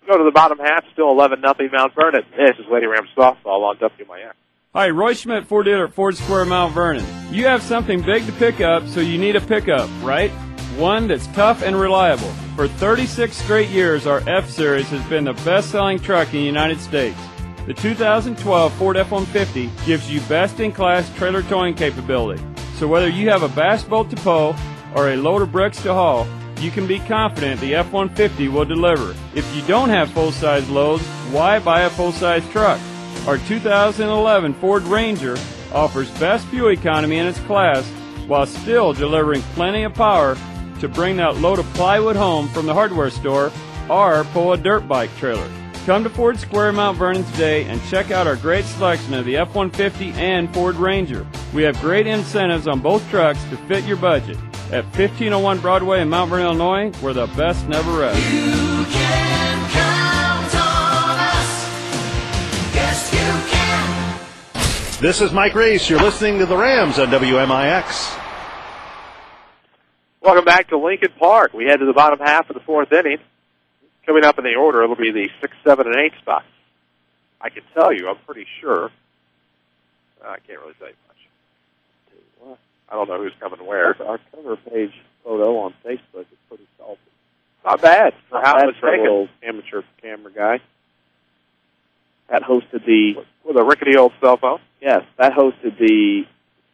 Go to the bottom half, still 11-0 Mount Vernon. This is Lady Rams softball on WMIX. Hi, Roy Schmidt, Ford dealer at Ford Square, Mount Vernon. You have something big to pick up, so you need a pickup, right? One that's tough and reliable. For 36 straight years, our F-Series has been the best-selling truck in the United States. The 2012 Ford F-150 gives you best-in-class trailer towing capability. So whether you have a bass boat to pull or a load of bricks to haul, you can be confident the F-150 will deliver. If you don't have full-size loads, why buy a full-size truck? Our 2011 Ford Ranger offers best fuel economy in its class while still delivering plenty of power to bring that load of plywood home from the hardware store or pull a dirt bike trailer. Come to Ford Square, Mount Vernon today and check out our great selection of the F-150 and Ford Ranger. We have great incentives on both trucks to fit your budget. At 1501 Broadway in Mount Vernon, Illinois, where the best never rest. You can count on us. Yes, you can. This is Mike Reese. You're listening to the Rams on WMIX. Welcome back to Lincoln Park. We head to the bottom half of the fourth inning. Coming up in the order, it'll be the 6, 7, and 8 spots. I can tell you, I'm pretty sure. I can't really say much. I don't know who's coming where. Our cover page photo on Facebook is pretty salty. Not bad for how it was for a taken. little amateur camera guy. That hosted the... With a rickety old cell phone? Yes, that hosted the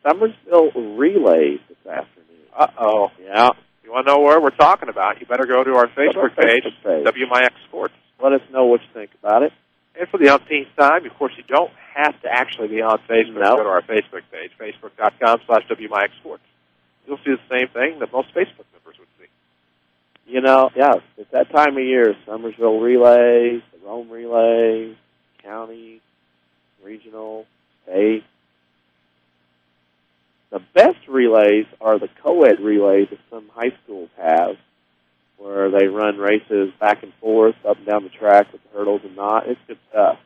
Summersville Relays this afternoon. Uh-oh. Yeah. You want to know where we're talking about, you better go to our Facebook page, WMIX Sports. Let us know what you think about it. And for the umpteenth time, of course, you don't have to actually be on Facebook. Go to our Facebook page, facebook.com/WMIX Sports. You'll see the same thing that most Facebook members would see. You know, yeah, it's that time of year. Summersville Relays, the Rome Relays, county, regional, state. The best relays are the co-ed relays that some high schools have, where they run races back and forth, up and down the track with the hurdles and not. It's good stuff.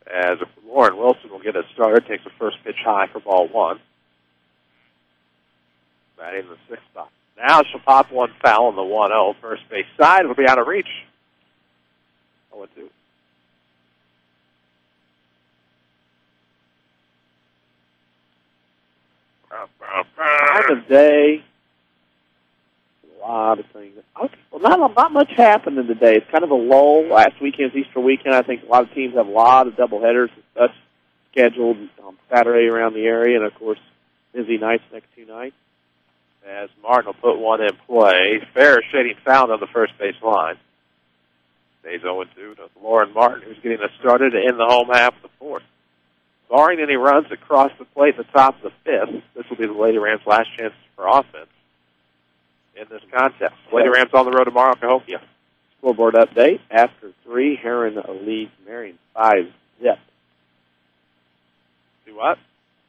As Lauren Wilson will get us started, takes the first pitch high for ball one. Batting the sixth spot. Now she'll pop one foul on the 1-0. First base side. It'll be out of reach. 0-2. Time of day, a lot of things. Okay, well, not much happening today. It's kind of a lull. Last weekend's Easter weekend. I think a lot of teams have a lot of doubleheaders and such scheduled on Saturday around the area, and, of course, busy nights next two nights. As Martin will put one in play. Fair shading foul on the first base line. Stays 0-2 to Lauren Martin, who's getting us started in the home half of the fourth. Barring any runs across the plate at the top of the fifth, this will be the Lady Rams' last chance for offense in this contest. Lady Rams on the road tomorrow, Cahokia. Scoreboard update. After 3, Heron leads Marion 5-0. Do what?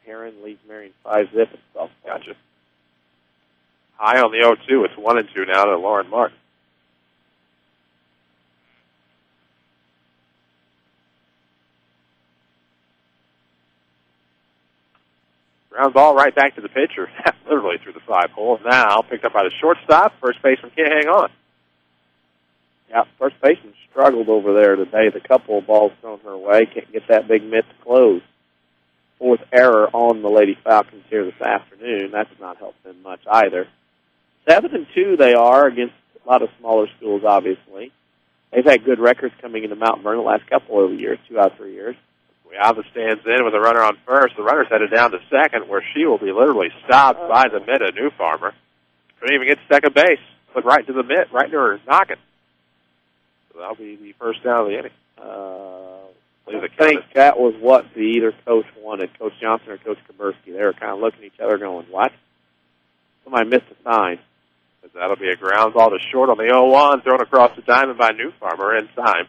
Heron leads Marion 5-0 at softball. Gotcha. High on the 0-2. It's 1-2 now to Lauren Martin. Ground ball right back to the pitcher, literally through the 5-hole. Now picked up by the shortstop. First baseman can't hang on. Yeah, first baseman struggled over there today. The couple of balls thrown her way. Can't get that big mitt to close. Fourth error on the Lady Falcons here this afternoon. That's not helped them much either. 7-2 they are against a lot of smaller schools, obviously. They've had good records coming into Mount Vernon the last couple of years, 2 out of 3 years. Wiava stands in with a runner on first. The runner's headed down to second, where she will be literally stopped by the mitt of New Farmer. Couldn't even get to second base. Put right to the mitt, right to her noggin. So that'll be the first down of the inning. I think that was what the either coach wanted, Coach Johnson or Coach Czerwinski. They were kind of looking at each other going, what? Somebody missed a sign. But that'll be a ground ball to short on the 0-1, thrown across the diamond by New Farmer in time.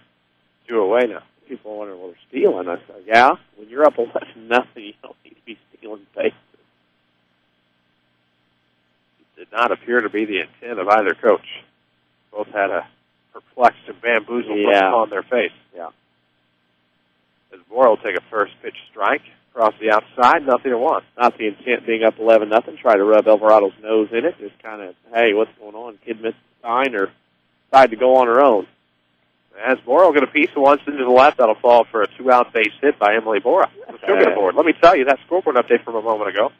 2 away now. People wonder, well, they're stealing. I said, yeah, when you're up 11-0, you don't need to be stealing bases. It did not appear to be the intent of either coach. Both had a perplexed and bamboozled look on their face. Yeah. As Boyle will take a first pitch strike across the outside, 0-1. Not the intent being up 11-0. Try to rub Elverado's nose in it. Just kind of, hey, what's going on? Kid missed the sign or tried to go on her own. As Bora will get a piece of one into the left, that'll fall for a 2-out base hit by Emily Bora. She'll get aboard. Let me tell you, that scoreboard update from a moment ago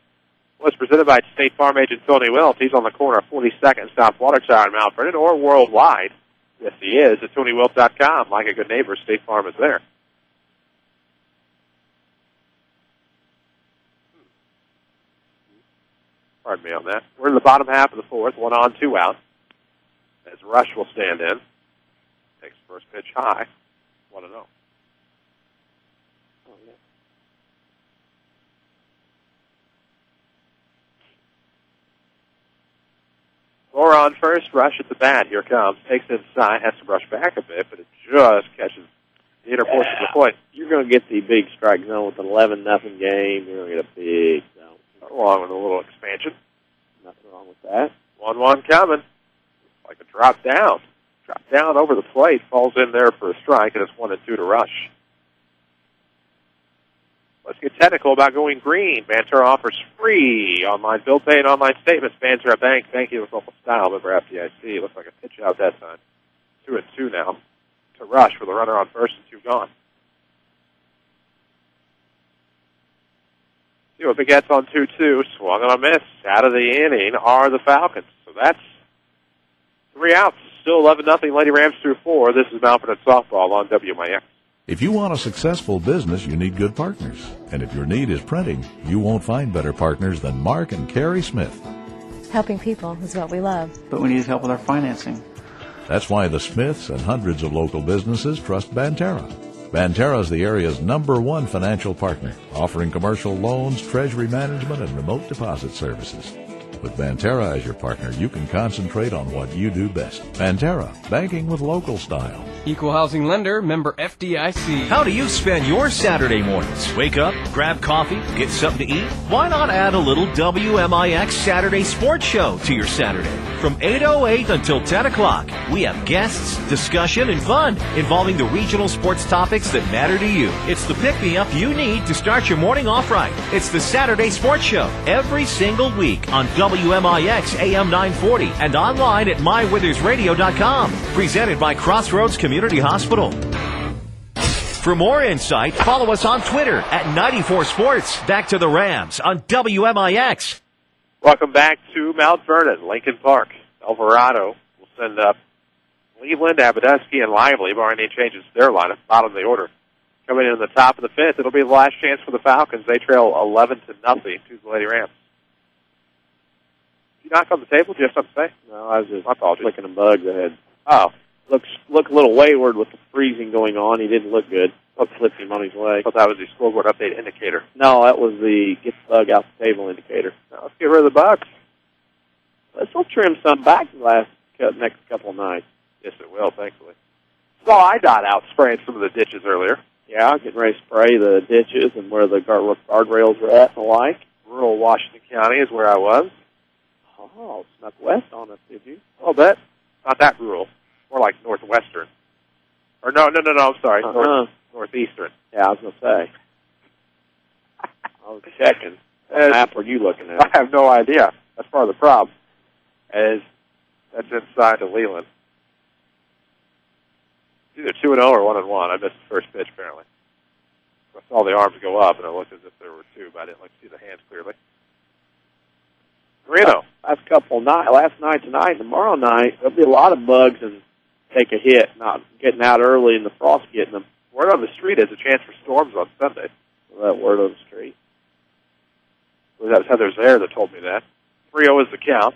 was presented by State Farm agent Tony Wells. He's on the corner of 42nd and South Watertower in Mount Vernon, or worldwide. Yes, he is at TonyWells.com. Like a good neighbor, State Farm is there. Pardon me on that. We're in the bottom half of the fourth, 1 on, 2 out. As Rush will stand in. Takes first pitch high. 1-0. Oh, yeah. Four on first, Rush at the bat. Here comes. Takes inside, has to brush back a bit, but it just catches the inner portion of the plate. You're going to get the big strike zone with an 11-0 game. You're going to get a big zone. Along with a little expansion. Nothing wrong with that. 1-1 coming. Like a drop down. Drop down over the plate, falls in there for a strike, and it's 1-2 to Rush. Let's get technical about going green. Banterra offers free online bill pay and online statements. Banterra Bank, thank you with local style. Member FDIC. Looks like a pitch out that time. 2-2 now to Rush with a runner on first and 2 gone. See what begets on 2-2. Swung on a miss. Out of the inning are the Falcons. So that's 3 outs. Still 11-0 Lady Rams through 4. This is Mount Vernon softball on WMIX. If you want a successful business, you need good partners. And if your need is printing, you won't find better partners than Mark and Carrie Smith. Helping people is what we love. But we need help with our financing. That's why the Smiths and hundreds of local businesses trust Banterra. Banterra is the area's #1 financial partner, offering commercial loans, treasury management, and remote deposit services. With Banterra as your partner, you can concentrate on what you do best. Banterra, banking with local style. Equal housing lender, member FDIC. How do you spend your Saturday mornings? Wake up, grab coffee, get something to eat? Why not add a little WMIX Saturday Sports Show to your Saturday? From 8:08 until 10 o'clock, we have guests, discussion, and fun involving the regional sports topics that matter to you. It's the pick-me-up you need to start your morning off right. It's the Saturday Sports Show every single week on WMIX AM 940 and online at mywithersradio.com. Presented by Crossroads Community Hospital. For more insight, follow us on Twitter at 94 Sports. Back to the Rams on WMIX. Welcome back to Mount Vernon, Lincoln Park. Elverado will send up Cleveland, Abadusky, and Lively, barring any changes to their lineup, bottom of the order. Coming in the top of the fifth, it'll be the last chance for the Falcons. They trail 11-0 to the Lady Rams. Did you knock on the table? Do you have something to say? No, I was just flicking a bug that had look a little wayward with the freezing going on. He didn't look good. I flipped him on his way. I thought that was the scoreboard update indicator. No, that was the get the bug out the table indicator. Now, let's get rid of the bugs. Let's trim some back the next couple of nights. Yes, it will, thankfully. Saw IDOT out spraying some of the ditches earlier. Yeah, getting ready to spray the ditches and where the guardrails are at and the like. Rural Washington County is where I was. Oh, snuck west on us, did you? A little bit. Not that rural. More like northwestern. Or no, I'm sorry. Northeastern. Yeah, I was going to say. I was checking. What map were you looking at? I have no idea. That's part of the problem. As that's inside of Leland. It's either 2-0 or 1-1. I missed the first pitch, apparently. I saw the arms go up, and it looked as if there were two, but I didn't see the hands clearly. 3-0. Last couple night, last night, tonight, tomorrow night, there'll be a lot of bugs and take a hit, not getting out early and the frost getting them. Word on the street is a chance for storms on Sunday. Well, that word on the street. Well, that was Heather Zaire that told me that. 3-0 is the count.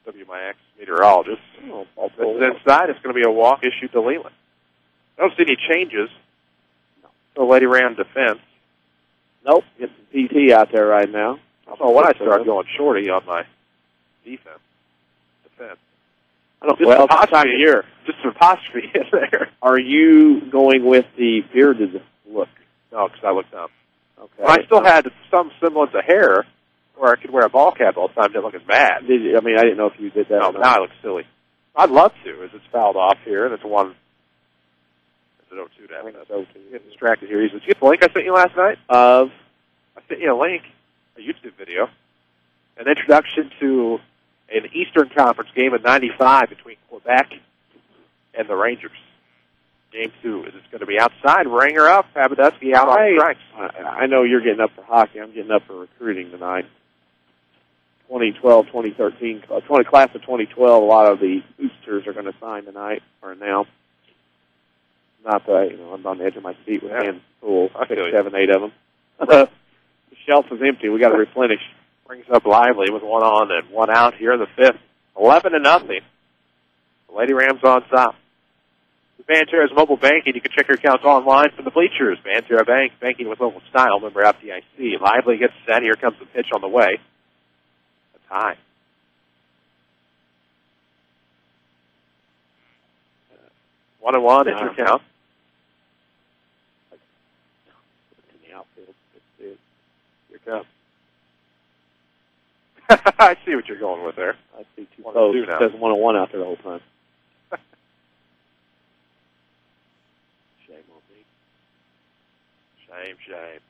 WMIX meteorologist. This is inside. It's going to be a walk issued to Leland. I don't see any changes. No. Lady Ram defense. Nope. Get some PT out there right now. I don't know when I start going shorty on my defense. I don't just well, it's time of year. Just an apostrophe in there. Are you going with the bearded look? No, because I looked up. Okay. Well, I still had some semblance of hair where I could wear a ball cap all the time. Didn't look as bad. Did you? I mean, I didn't know if you did that. No, now I look silly. I'd love to, as it's fouled off here, and it's one. It's an 0-2 to have that. Get distracted here. Did you get the link I sent you last night? I sent you a link, a YouTube video, an introduction to an Eastern Conference game of '95 between Quebec and the Rangers. Game 2. Is it going to be outside? Ringer up. Abadusky out on strikes. I know you're getting up for hockey. I'm getting up for recruiting tonight. 2012, 2013, class of 2012. A lot of the boosters are going to sign tonight or announced. Not that I'm on the edge of my seat with hands full. 6, 7, 8 of them. The shelf is empty. We got to replenish. Brings up Lively with one on and one out here in the fifth. 11-0. The Lady Rams on top. With Banterra's mobile banking, you can check your accounts online from the bleachers. Banterra Bank, banking with local style. Member FDIC. Lively gets set. Here comes the pitch on the way. A tie. One and one is your count. In the outfield. Here comes. I see what you're going with there. I see two posts. It says 1-1 out there the whole time. Shame on me. Shame.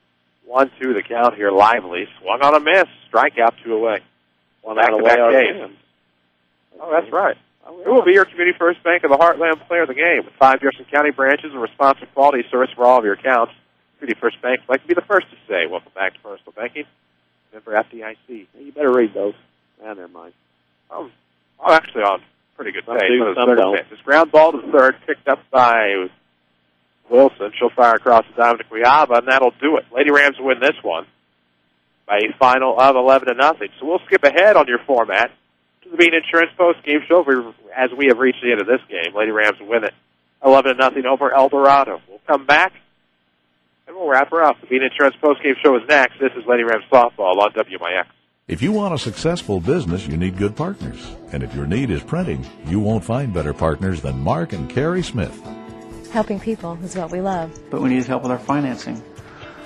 1-2 the count here. Lively swung on a miss. Strikeout, 2 away. One out away. Oh, that's right. Who will be your Community First Bank of the Heartland player of the game? With 5 Jefferson County branches and responsive quality service for all of your accounts, Community First Bank would like to be the first to say, welcome back to Personal Banking. Member FDIC. You better read those. Never mind. I'm actually on pretty good pace. Some don't. This ground ball to third, picked up by Wilson. She'll fire across the diamond to Quiaba, and that'll do it. Lady Rams win this one by a final of 11-0. So we'll skip ahead on your format to the Bean Insurance Post Game Show as we have reached the end of this game. Lady Rams win it 11-0 over Elverado. We'll come back and we'll wrap her up. The Bean Insurance Post Game Show is next. This is Lady Rams softball on WMIX. If you want a successful business, you need good partners. And if your need is printing, you won't find better partners than Mark and Carrie Smith. Helping people is what we love. But we need help with our financing.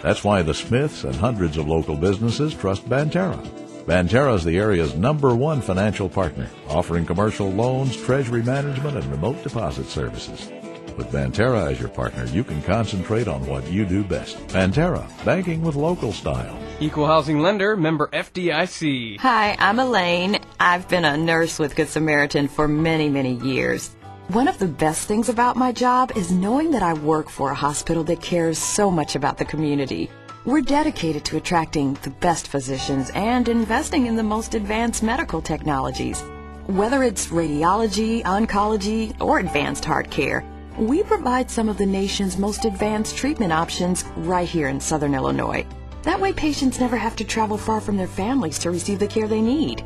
That's why the Smiths and hundreds of local businesses trust Banterra. Banterra is the area's #1 financial partner, offering commercial loans, treasury management, and remote deposit services. With Banterra as your partner, you can concentrate on what you do best. Banterra, banking with local style. Equal housing lender, member FDIC. Hi, I'm Elaine. I've been a nurse with Good Samaritan for many, many years. One of the best things about my job is knowing that I work for a hospital that cares so much about the community. We're dedicated to attracting the best physicians and investing in the most advanced medical technologies. Whether it's radiology, oncology, or advanced heart care, we provide some of the nation's most advanced treatment options right here in Southern Illinois. That way patients never have to travel far from their families to receive the care they need.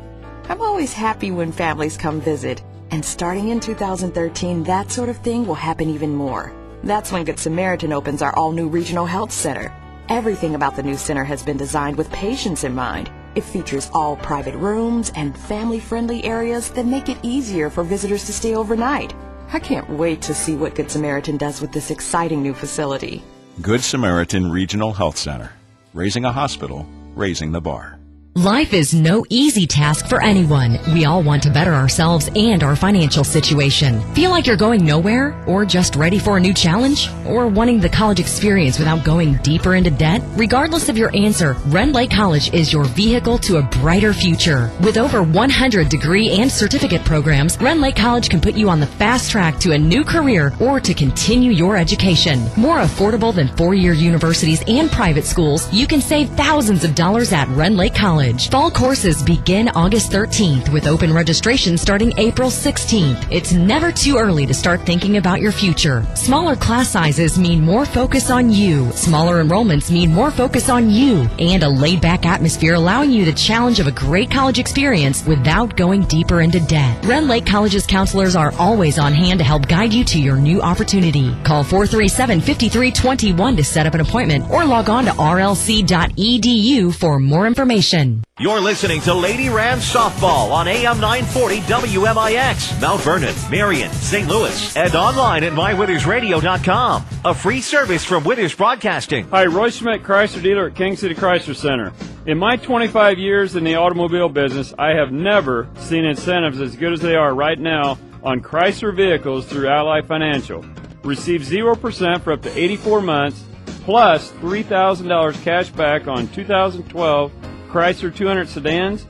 I'm always happy when families come visit, and starting in 2013, that sort of thing will happen even more. That's when Good Samaritan opens our all-new regional health center. Everything about the new center has been designed with patients in mind. It features all private rooms and family-friendly areas that make it easier for visitors to stay overnight. I can't wait to see what Good Samaritan does with this exciting new facility. Good Samaritan Regional Health Center. Raising a hospital, raising the bar. Life is no easy task for anyone. We all want to better ourselves and our financial situation. Feel like you're going nowhere? Or just ready for a new challenge? Or wanting the college experience without going deeper into debt? Regardless of your answer, Rend Lake College is your vehicle to a brighter future. With over 100 degree and certificate programs, Rend Lake College can put you on the fast track to a new career or to continue your education. More affordable than four-year universities and private schools, you can save thousands of dollars at Rend Lake College. Fall courses begin August 13th with open registration starting April 16th. It's never too early to start thinking about your future. Smaller class sizes mean more focus on you. Smaller enrollments mean more focus on you. And a laid-back atmosphere allowing you the challenge of a great college experience without going deeper into debt. Rend Lake College's counselors are always on hand to help guide you to your new opportunity. Call 437-5321 to set up an appointment or log on to rlc.edu for more information. You're listening to Lady Rams Softball on AM 940 WMIX, Mount Vernon, Marion, St. Louis, and online at mywithersradio.com. A free service from Withers Broadcasting. Hi, Roy Schmidt, Chrysler dealer at King City Chrysler Center. In my 25 years in the automobile business, I have never seen incentives as good as they are right now on Chrysler vehicles through Ally Financial. Receive 0% for up to 84 months, plus $3,000 cash back on 2012 Chrysler 200 sedans.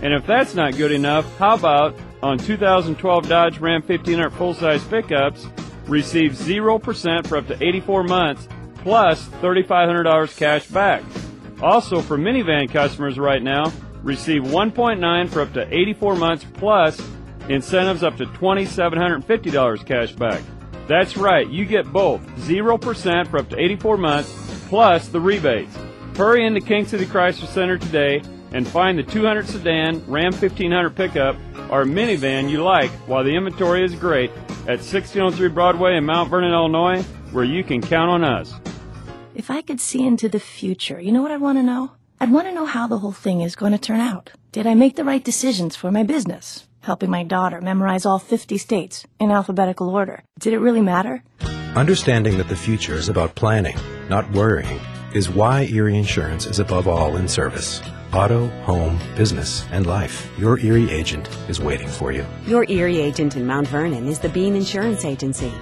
And if that's not good enough, how about on 2012 Dodge Ram 1500 full-size pickups, receive 0% for up to 84 months, plus $3,500 cash back. Also, for minivan customers right now, receive 1.9 for up to 84 months, plus incentives up to $2,750 cash back. That's right, you get both, 0% for up to 84 months, plus the rebates. Hurry into King City Chrysler Center today and find the 200 sedan, Ram 1500 pickup, or minivan you like while the inventory is great at 1603 Broadway in Mount Vernon, Illinois, where you can count on us. If I could see into the future, you know what I'd want to know? I'd want to know how the whole thing is going to turn out. Did I make the right decisions for my business? Helping my daughter memorize all 50 states in alphabetical order. Did it really matter? Understanding that the future is about planning, not worrying, is why Erie Insurance is above all in service. Auto, home, business, and life. Your Erie agent is waiting for you. Your Erie agent in Mount Vernon is the Bean Insurance Agency.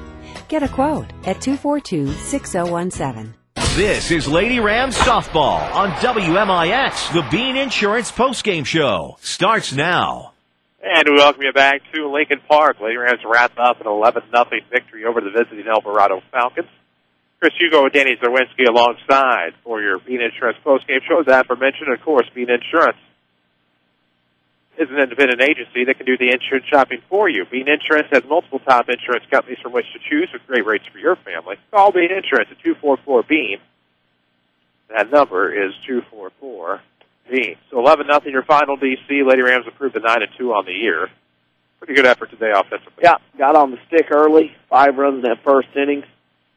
Get a quote at 242-6017. This is Lady Rams Softball on WMIX. The Bean Insurance postgame show starts now. And we welcome you back to Lincoln Park. Lady Rams wrap up an 11-0 victory over the visiting Elverado Falcons. Chris Hugo and Danny Czerwinski alongside for your Bean Insurance postgame show. As aforementioned, of course, Bean Insurance is an independent agency that can do the insurance shopping for you. Bean Insurance has multiple top insurance companies from which to choose with great rates for your family. Call Bean Insurance at 244-BEAN. That number is 244-BEAN. So 11-0 your final DC. Lady Rams improved to 9-2 on the year. Pretty good effort today offensively. Yeah, got on the stick early, 5 runs in that first inning,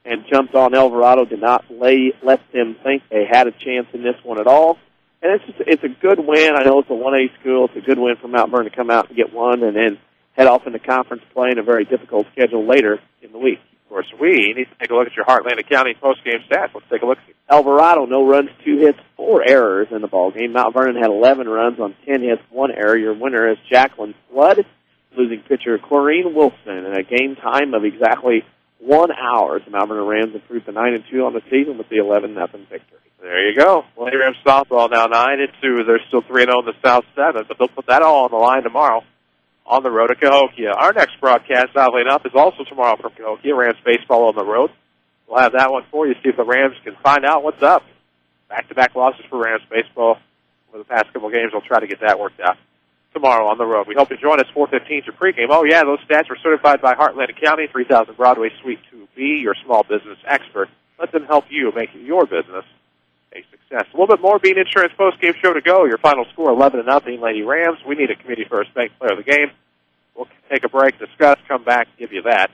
and jumped on Elverado, did not let them think they had a chance in this one at all. And it's a good win. I know it's a 1A school. It's a good win for Mount Vernon to come out and get one and then head off into conference play in a very difficult schedule later in the week. Of course, we need to take a look at your Heartland County postgame stats. Let's take a look. Elverado, no runs, 2 hits, 4 errors in the ballgame. Mount Vernon had 11 runs on 10 hits, 1 error. Your winner is Jacqueline Flood, losing pitcher Corrine Wilson, in a game time of exactly 1 hour. The Mount Vernon Rams improved to 9-2 on the season with the 11-0 victory. There you go. Lady Rams softball now 9-2. They're still 3-0 in the South 7, but they'll put that all on the line tomorrow on the road to Cahokia. Our next broadcast, oddly enough, is also tomorrow from Cahokia. Rams baseball on the road. We'll have that one for you, see if the Rams can find out what's up Back-to-back losses for Rams baseball over the past couple of games. They'll try to get that worked out tomorrow on the road. We hope you join us 4:15 your pregame. Oh, yeah, those stats were certified by Heartland Accounting, 3000 Broadway Suite 2B, your small business expert. Let them help you make your business a success. A little bit more Bean Insurance postgame show to go. Your final score, 11-0, Lady Rams. We need a Community First Bank player of the game. We'll take a break, discuss, come back, give you that.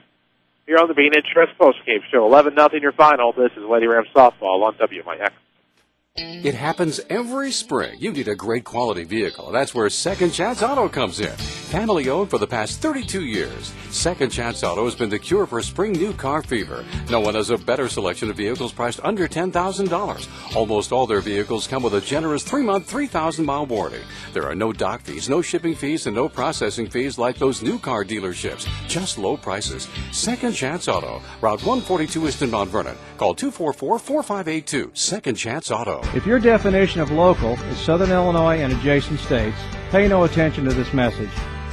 Here on the Bean Insurance postgame show, 11-0 your final. This is Lady Rams softball on WMIX. It happens every spring. You need a great quality vehicle. That's where Second Chance Auto comes in. Family owned for the past 32 years. Second Chance Auto has been the cure for spring new car fever. No one has a better selection of vehicles priced under $10,000. Almost all their vehicles come with a generous 3-month, 3,000-mile warranty. There are no dock fees, no shipping fees, and no processing fees like those new car dealerships. Just low prices. Second Chance Auto. Route 142 East in Mount Vernon. Call 244-4582. Second Chance Auto. If your definition of local is Southern Illinois and adjacent states, pay no attention to this message.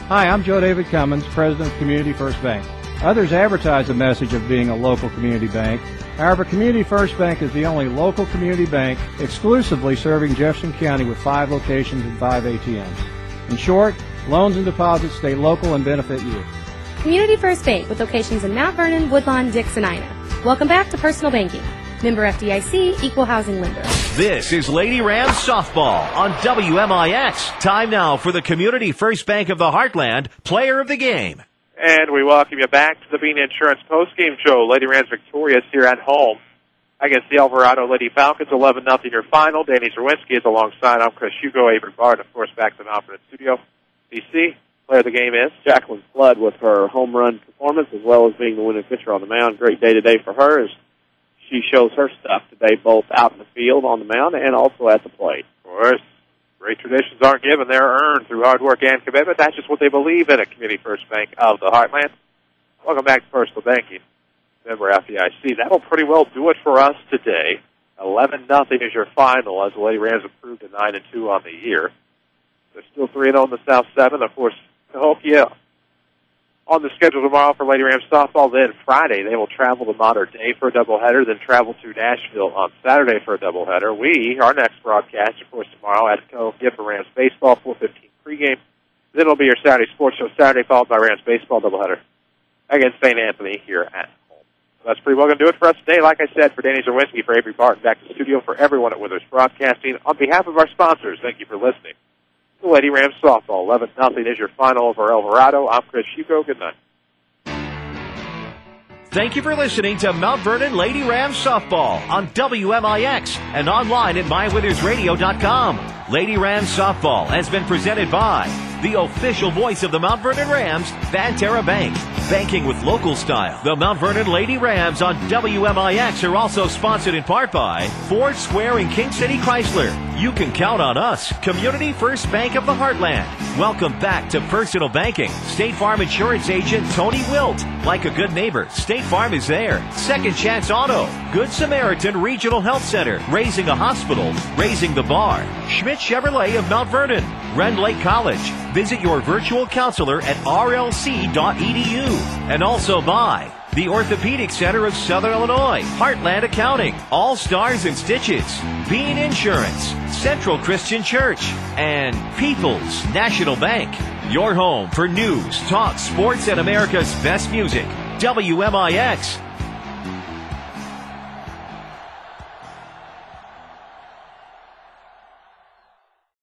Hi, I'm Joe David Cummins, President of Community First Bank. Others advertise the message of being a local community bank. However, Community First Bank is the only local community bank exclusively serving Jefferson County with 5 locations and 5 ATMs. In short, loans and deposits stay local and benefit you. Community First Bank with locations in Mount Vernon, Woodlawn, Dix, and Ina. Welcome back to Personal Banking. Member FDIC, Equal Housing Lender. This is Lady Rams softball on WMIX. Time now for the Community First Bank of the Heartland Player of the Game. And we welcome you back to the Bean Insurance postgame show. Lady Rams victorious here at home against the Elverado Lady Falcons, 11-0 your final. Danny Czerwinski is alongside. I'm Chris Hugo, Avery Bard, of course, back to the Mount Vernon studio. DC, player of the game is Jacqueline Flood with her home run performance as well as being the winning pitcher on the mound. Great day today for her as she shows her stuff today, both out in the field, on the mound, and also at the plate. Of course, great traditions aren't given. They're earned through hard work and commitment. That's just what they believe in at Community First Bank of the Heartland. Welcome back to Personal Banking. Member FDIC. That'll pretty well do it for us today. 11-0 is your final as the Lady Rams improved to 9-2 on the year. They're still 3-0 in the South 7. Of course, Cahokia on the schedule tomorrow for Lady Rams softball. Then Friday, they will travel to Mater Dei for a doubleheader, then travel to Nashville on Saturday for a doubleheader. Our next broadcast, of course, tomorrow at Cahokia for Rams baseball, 4:15 pregame. Then it'll be your Saturday sports show Saturday, followed by Rams baseball doubleheader against St. Anthony here at home. So that's pretty well going to do it for us today. Like I said, for Danny Czerwinski, for Avery Barton, back to the studio, for everyone at Withers Broadcasting. On behalf of our sponsors, thank you for listening. The Lady Rams softball, 11-0 is your final over Elverado. I'm Chris Hugo. Good night. Thank you for listening to Mount Vernon Lady Rams softball on WMIX and online at mywithersradio.com. Lady Rams softball has been presented by the official voice of the Mount Vernon Rams, Banterra Bank. Banking with local style. The Mount Vernon Lady Rams on WMIX are also sponsored in part by Ford Square and King City Chrysler. You can count on us. Community First Bank of the Heartland. Welcome back to Personal Banking. State Farm Insurance Agent Tony Wilt. Like a good neighbor, State Farm is there. Second Chance Auto. Good Samaritan Regional Health Center. Raising a hospital. Raising the bar. Schmidt Chevrolet of Mount Vernon. Rend Lake College. Visit your virtual counselor at rlc.edu. And also by the Orthopedic Center of Southern Illinois, Heartland Accounting, All Stars and Stitches, Bean Insurance, Central Christian Church, and People's National Bank. Your home for news, talk, sports, and America's best music. WMIX.